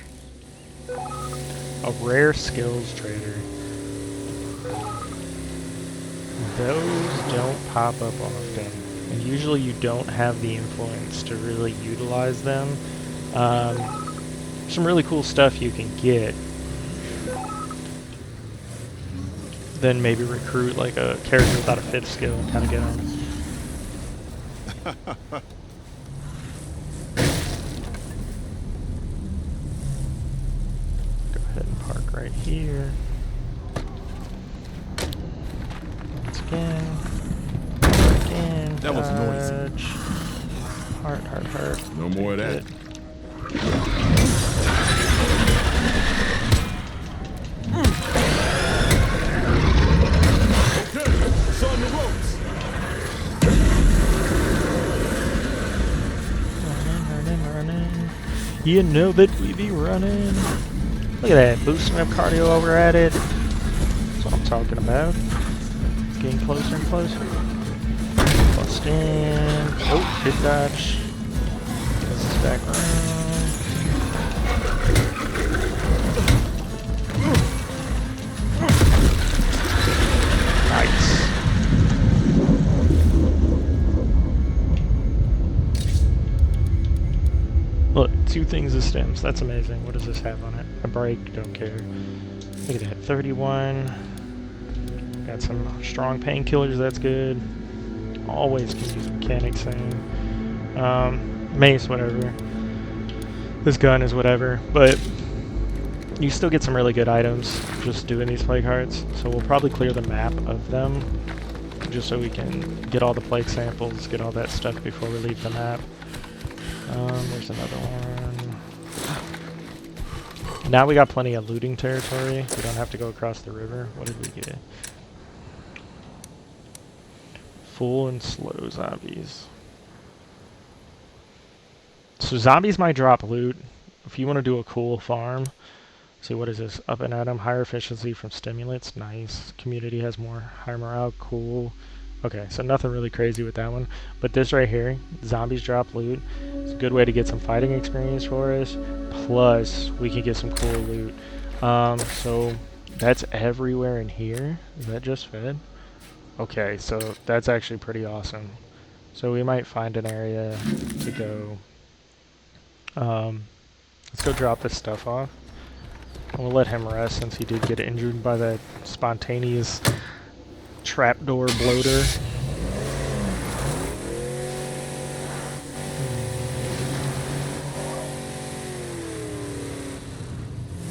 A rare skills trader. Those don't pop up often, and usually you don't have the influence to really utilize them. Some really cool stuff you can get. Then maybe recruit like a character without a 5th skill and kind of get them. Park right here. Once again. Again. That was noisy. Heart. No more of that. Okay, it's on the ropes. Running. You know that we be running. Look at that, boosting up cardio while we're at it. That's what I'm talking about. Getting closer and closer. Bust in. Oh, hit dodge. This is back around. Nice. Look, 2 things of stims. That's amazing. What does this have on it? A brake? Don't care. Look at that. 31. Got some strong painkillers. That's good. Always can use mechanics thing. Mace, whatever. This gun is whatever. But you still get some really good items just doing these plague hearts. So we'll probably clear the map of them, just so we can get all the plague samples, get all that stuff before we leave the map. There's another one. Now we got plenty of looting territory. We don't have to go across the river. What did we get? Full and slow zombies. So zombies might drop loot. If you want to do a cool farm, see, what is this? Up and at 'em, higher efficiency from stimulants. Nice. Community has more higher morale. Cool. Okay, so nothing really crazy with that one. But this right here, zombies drop loot. It's a good way to get some fighting experience for us. Plus, we can get some cool loot. So that's everywhere in here. Is that just fed? Okay, so that's actually pretty awesome. So we might find an area to go. Let's go drop this stuff off. We'll let him rest since he did get injured by that spontaneous trapdoor bloater.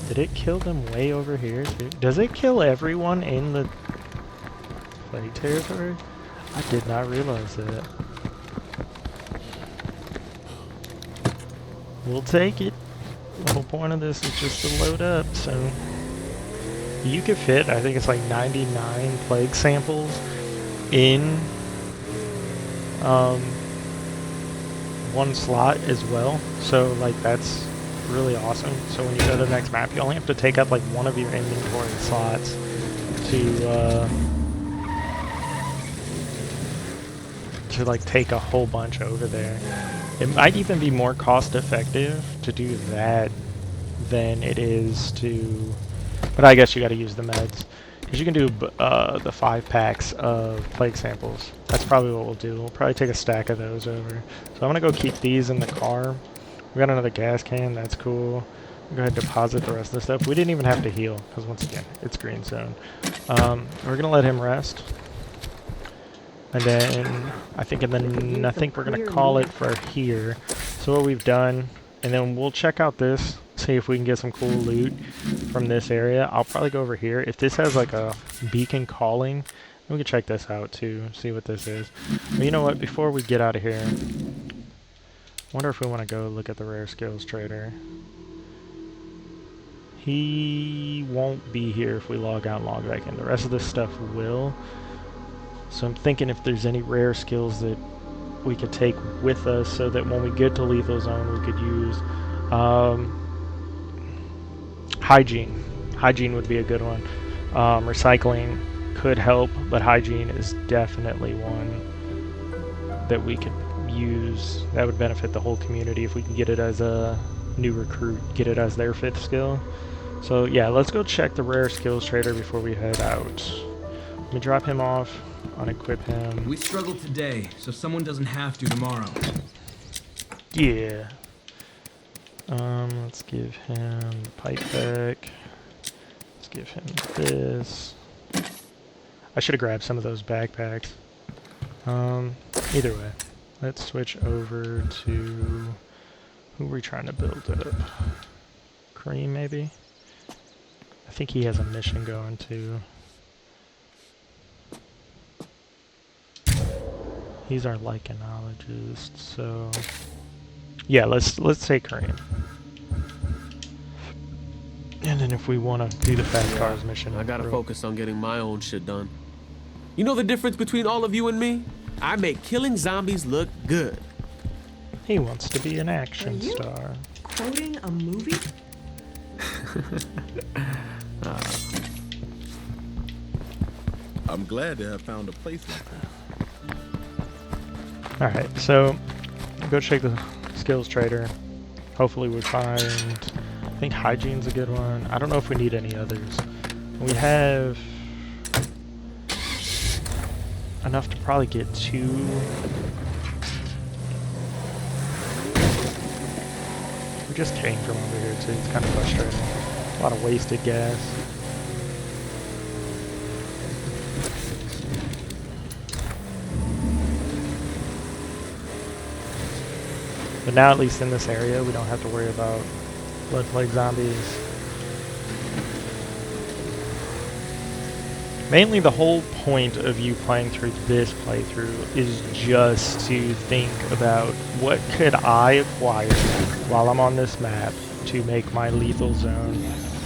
Did it kill them way over here too? Does it kill everyone in the plague territory? I did not realize that. We'll take it. The whole point of this is just to load up, so you could fit, I think it's like 99 plague samples in one slot as well. So like that's really awesome. So when you go to the next map, you only have to take up like one of your inventory slots to like take a whole bunch over there. It might even be more cost effective to do that than it is to, but I guess you got to use the meds, because you can do the 5 packs of plague samples. That's probably what we'll do. We'll probably take a stack of those over. So I'm gonna go keep these in the car. We got another gas can. That's cool. Go ahead and deposit the rest of the stuff. We didn't even have to heal because once again it's green zone. We're gonna let him rest. And then I think we're gonna call it for here. So what we've done, and then we'll check out this, see if we can get some cool loot from this area. I'll probably go over here. If this has like a beacon calling, we can check this out too, see what this is. But you know what? Before we get out of here, I wonder if we want to go look at the rare skills trader. He won't be here if we log out and log back in. The rest of this stuff will. So I'm thinking if there's any rare skills that we could take with us so that when we get to lethal zone we could use hygiene. Hygiene would be a good one. Recycling could help, but hygiene is definitely one that we could use. That would benefit the whole community if we can get it as a new recruit, get it as their 5th skill. So yeah, let's go check the rare skills trader before we head out. Let me drop him off, unequip him. We struggled today, so someone doesn't have to tomorrow. Yeah. Let's give him the pipe back. Let's give him this. I should have grabbed some of those backpacks. Either way, let's switch over to who are we trying to build up? Cream, maybe? I think he has a mission going too. He's our lichenologist, so yeah, let's take Cream. And then if we want to do the fast cars mission, I gotta focus on getting my own shit done. You know the difference between all of you and me? I make killing zombies look good. He wants to be an action Are you star. quoting a movie? I'm glad to have found a place like this. Alright, so go check the skills trader. Hopefully we find, I think hygiene's a good one. I don't know if we need any others. We have enough to probably get 2. We just came from over here too. It's kind of frustrating. A lot of wasted gas. But now, at least in this area, we don't have to worry about blood plague zombies. Mainly, the whole point of you playing through this playthrough is just to think about what could I acquire while I'm on this map to make my lethal zone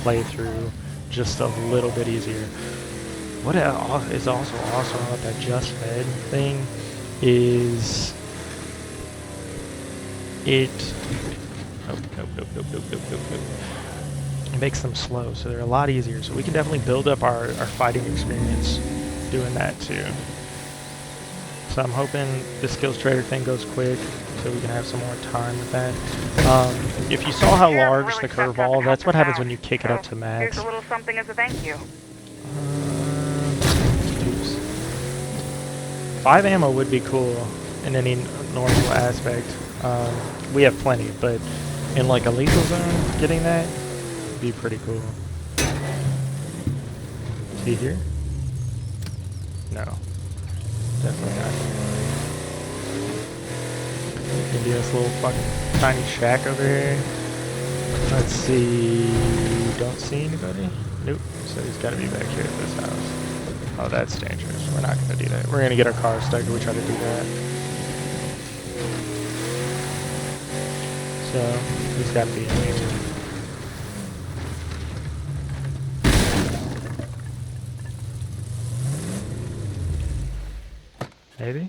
playthrough just a little bit easier. What is also awesome about that just fed thing is it it makes them slow, so they're a lot easier. So we can definitely build up our fighting experience doing that too. So I'm hoping the skills trader thing goes quick so we can have some more time with that. If you saw how large the curveball, that's what happens when you kick it up to max. Here's a little something as a thank you. Oops. 5 ammo would be cool in any normal aspect. We have plenty, but in like a lethal zone, getting that would be pretty cool. See here? No. Definitely not. Maybe this little fucking tiny shack over here. Let's see. Don't see anybody? Nope. So he's gotta be back here at this house. Oh, that's dangerous. We're not gonna do that. We're gonna get our car stuck if we try to do that. So, he's gotta be in here. Maybe?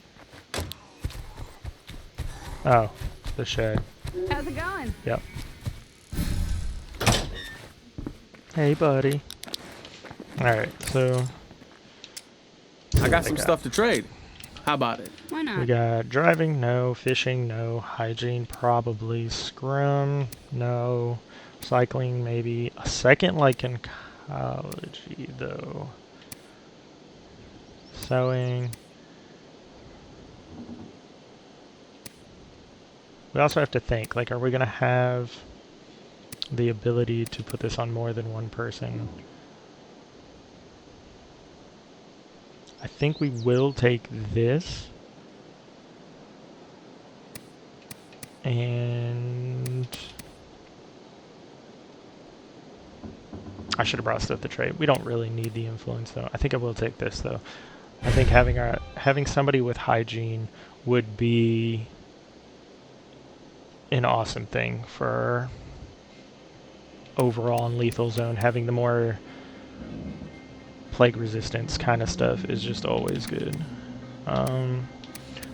Oh, the shed. How's it going? Yep. Hey, buddy. Alright, so... I got some stuff to trade. How about it? Why not? we got driving, no. Fishing, no. Hygiene, probably. Scrum, no. Cycling, maybe. A second psychology, though. Sewing. We also have to think, like, are we going to have the ability to put this on more than one person? I think we will take this. And I should have brought stuff to trade. We don't really need the influence, though. I think I will take this, though. I think having somebody with hygiene would be an awesome thing for overall in lethal zone. Having the more plague resistance kind of stuff is just always good. I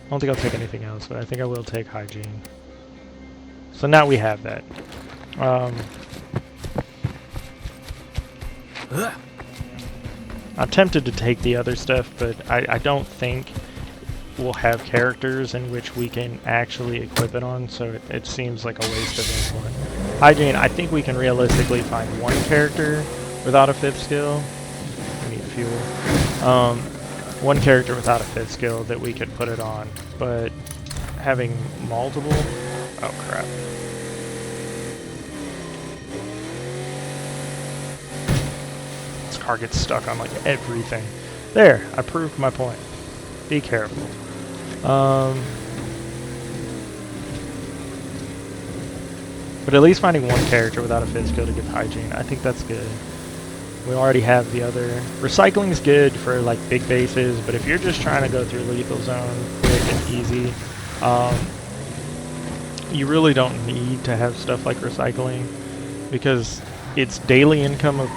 don't think I'll take anything else, but I think I will take hygiene. So now we have that. I'm tempted to take the other stuff, but I don't think we'll have characters in which we can actually equip it on, so it seems like a waste of influence. Hygiene, I think we can realistically find one character without a 5th skill. We need fuel. One character without a 5th skill that we could put it on, but having multiple... Oh, crap. This car gets stuck on, like, everything. There, I proved my point. Be careful. But at least finding one character without a 5th skill to give hygiene, I think that's good. We already have the other. Recycling is good for like big bases, but if you're just trying to go through lethal zone quick and easy, you really don't need to have stuff like recycling, because its daily income of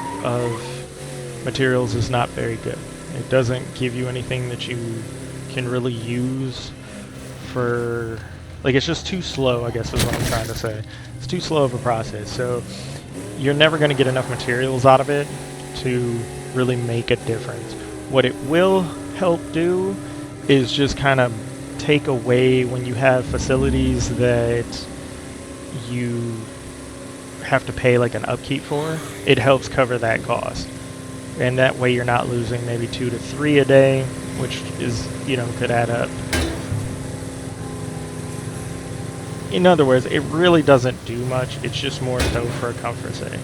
materials is not very good. It doesn't give you anything that you can really use for, like, it's just too slow, I guess is what I'm trying to say. It's too slow of a process, so you're never going to get enough materials out of it to really make a difference. What it will help do is just kind of take away when you have facilities that you have to pay like an upkeep for. It helps cover that cost, and that way you're not losing maybe 2 to 3 a day, which is, you know, could add up. in other words, it really doesn't do much. It's just more so for a comfort sake.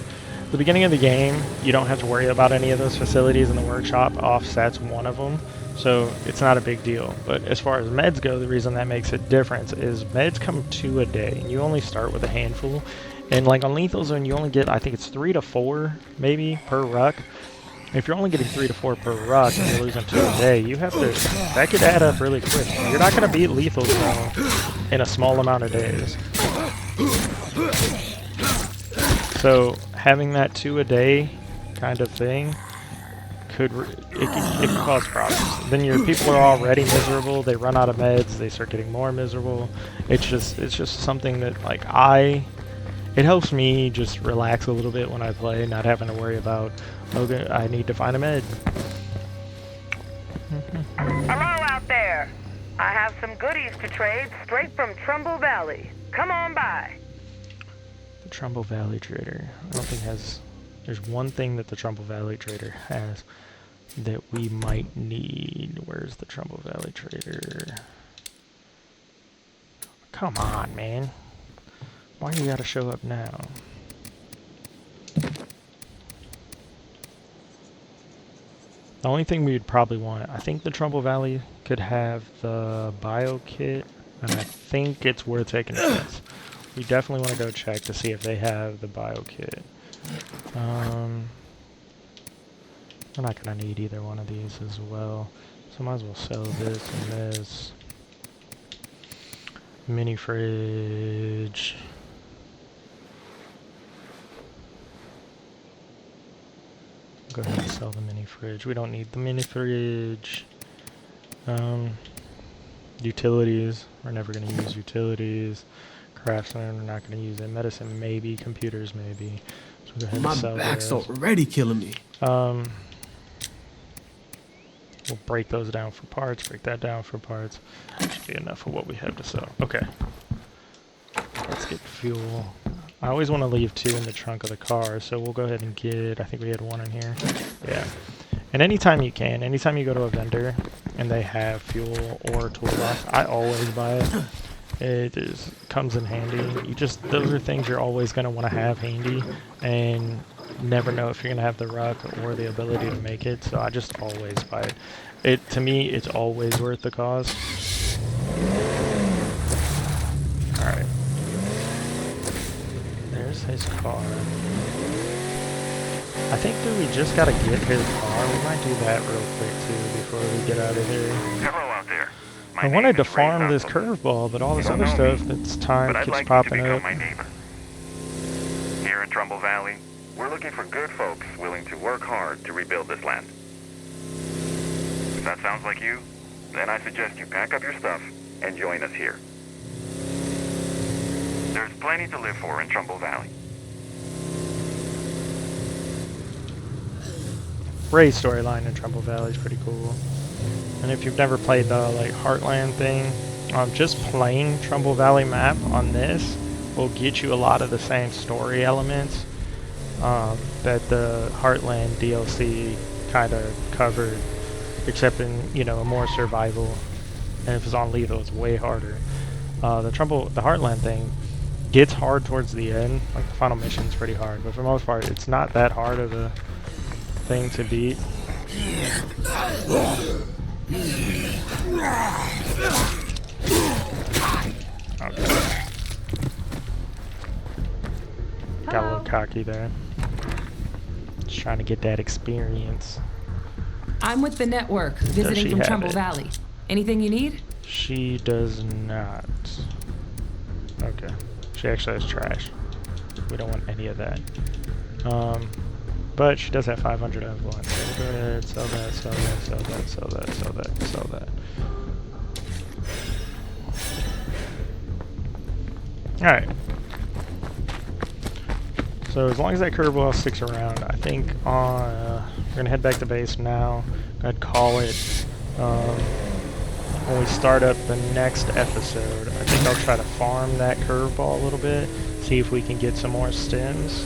The beginning of the game, you don't have to worry about any of those facilities, and the workshop offsets one of them, so it's not a big deal. But as far as meds go, the reason that makes a difference is meds come 2 a day, and you only start with a handful. And like on Lethal Zone, you only get, I think it's 3 to 4 maybe per ruck. If you're only getting 3 to 4 per ruck and you're losing 2 a day, you have to, that could add up really quick. You're not going to beat Lethal Zone in a small amount of days. So having that 2 a day kind of thing it can cause problems. Then your people are already miserable. They run out of meds. They start getting more miserable. It's just something that like it helps me just relax a little bit when I play, not having to worry about, okay, I need to find a med. Hello out there. I have some goodies to trade straight from Trumbull Valley. Come on by. The Trumbull Valley Trader. I don't think there's one thing that the Trumbull Valley Trader has that we might need. Where's the Trumbull Valley Trader? Come on, man. Why do you gotta show up now? The only thing we would probably want, I think the Trumbull Valley could have the bio kit, and I think it's worth taking a chance. We definitely want to go check to see if they have the bio kit. We're not gonna need either one of these as well, so might as well sell this and this. Mini fridge. Go ahead and sell the mini fridge. We don't need the mini fridge. Utilities. We're never going to use utilities. Craftsman, we're not going to use it. Medicine, maybe. Computers, maybe. So go ahead and sell My back's those. already killing me. We'll break those down for parts. Break that down for parts. Should be enough of what we have to sell. Okay. Let's get fuel. I always want to leave 2 in the trunk of the car, so we'll go ahead and get, I think we had 1 in here. Yeah. And anytime you can, anytime you go to a vendor and they have fuel or toolbox, I always buy it. It comes in handy. Those are things you're always going to want to have handy, and never know if you're going to have the ruck or the ability to make it, so I just always buy it. To me, it's always worth the cost. Alright. There's his car. I think that we just gotta get his car. We might do that real quick too before we get out of here. Hello out there. I wanted to farm this curveball, but all this other stuff that's time keeps popping up. My neighbor. Here in Trumbull Valley, we're looking for good folks willing to work hard to rebuild this land. If that sounds like you, then I suggest you pack up your stuff and join us here. There's plenty to live for in Trumbull Valley. Ray's storyline in Trumbull Valley is pretty cool. And if you've never played the Heartland thing, just playing Trumbull Valley map on this will get you a lot of the same story elements that the Heartland DLC kind of covered, except in a more survival. And if it's on lethal, it's way harder. The Heartland thing gets hard towards the end. Like the final mission's pretty hard, but for the most part, it's not that hard of a thing to beat. Okay. Got a little cocky there. Just trying to get that experience. I'm with the network, visiting from Trumbull Valley. Anything you need? She does not. Okay. She actually has trash. We don't want any of that. But she does have 500 influence. So go ahead, sell that, sell that, sell that, sell that, sell that, sell that. Alright. So as long as that curveball sticks around, I think we're going to head back to base now. I'd call it when we start up the next episode. I think I'll try to farm that curveball a little bit, see if we can get some more stems.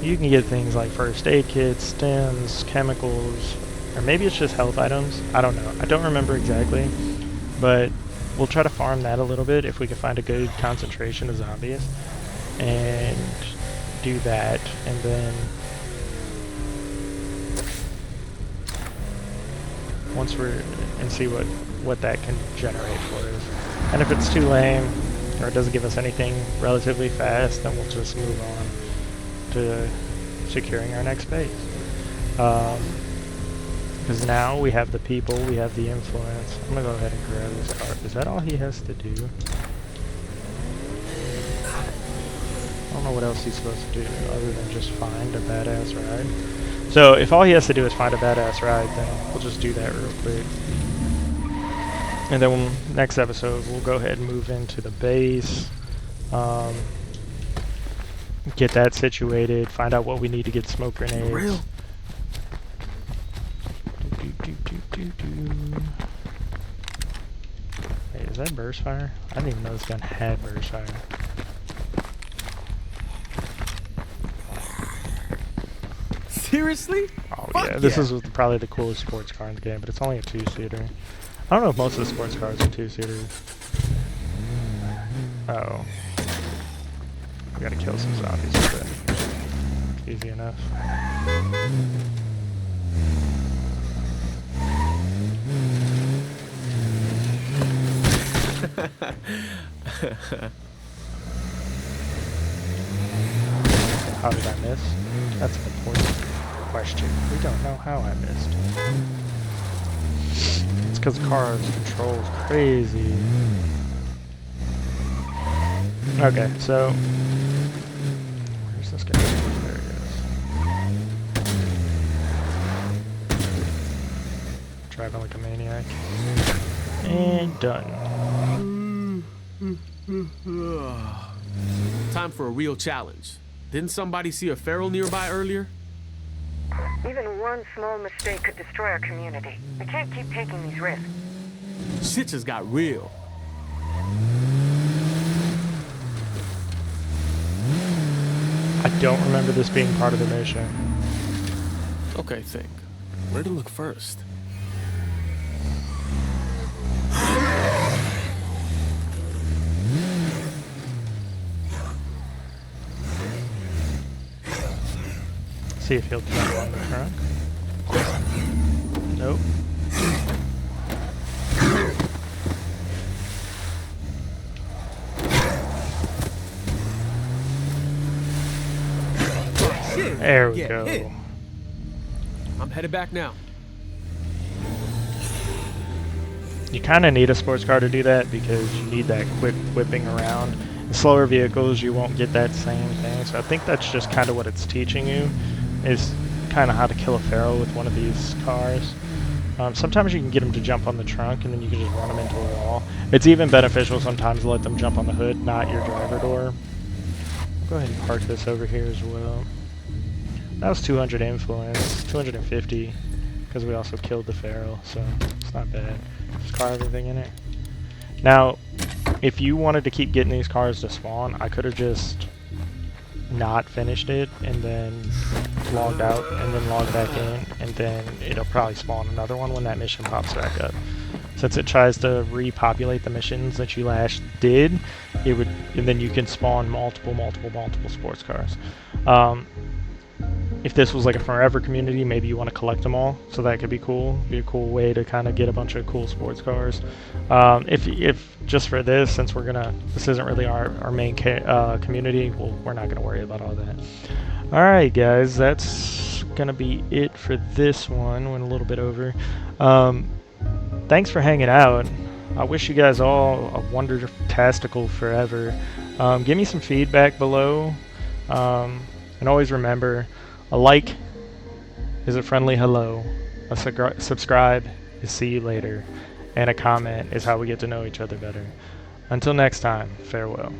You can get things like first aid kits, stems, chemicals, or maybe it's just health items. I don't know. I don't remember exactly, but we'll try to farm that a little bit if we can find a good concentration of zombies, and do that, and then once we're and see what that can generate for us. And if it's too lame or it doesn't give us anything relatively fast, then we'll just move on to securing our next base. Because now we have the people, we have the influence. I'm gonna go ahead and grab this card. Is that all he has to do? I don't know what else he's supposed to do other than just find a badass ride. So if all he has to do is find a badass ride, then we'll just do that real quick. And then next episode, we'll go ahead and move into the base. Get that situated, find out what we need to get smoke grenades. Wait, is that burst fire? I didn't even know this gun had burst fire. Seriously? Oh yeah, this is probably the coolest sports car in the game, but it's only a 2-seater. I don't know if most of the sports cars are 2-seaters. Uh-oh. We gotta kill some zombies with it. Easy enough. How did I miss? That's an important question. We don't know how I missed. It's because the car's control is crazy. Okay, so where's this guy? There he is. Driving like a maniac. And done. Time for a real challenge. Didn't somebody see a feral nearby earlier? Even one small mistake could destroy our community. We can't keep taking these risks. Shit just got real. I don't remember this being part of the mission. Okay, think. Where to look first? See if he'll jump on the trunk. Nope. There we go. I'm headed back now. You kind of need a sports car to do that because you need that quick whipping around. In slower vehicles, you won't get that same thing. So I think that's just kind of what it's teaching you, is kind of how to kill a feral with one of these cars. Sometimes you can get them to jump on the trunk and then you can just run them into a wall. It's even beneficial sometimes to let them jump on the hood, not your driver door. I'll go ahead and park this over here as well. That was 200 influence, 250, because we also killed the feral, so it's not bad. Just car everything in it. Now, if you wanted to keep getting these cars to spawn, I could have just not finished it and then logged out and then logged back in, and then it'll probably spawn another one when that mission pops back up. Since it tries to repopulate the missions that you last did, it would, and then you can spawn multiple sports cars. If this was like a forever community, maybe you want to collect them all, so that could be cool. Be a cool way to kind of get a bunch of cool sports cars. If just for this, since this isn't really our main community, well, we're not gonna worry about all that. All right, guys, that's gonna be it for this one. Went a little bit over. Thanks for hanging out. I wish you guys all a wondertastical forever. Give me some feedback below, and always remember, a like is a friendly hello, a subscribe is see you later, and a comment is how we get to know each other better. Until next time, farewell.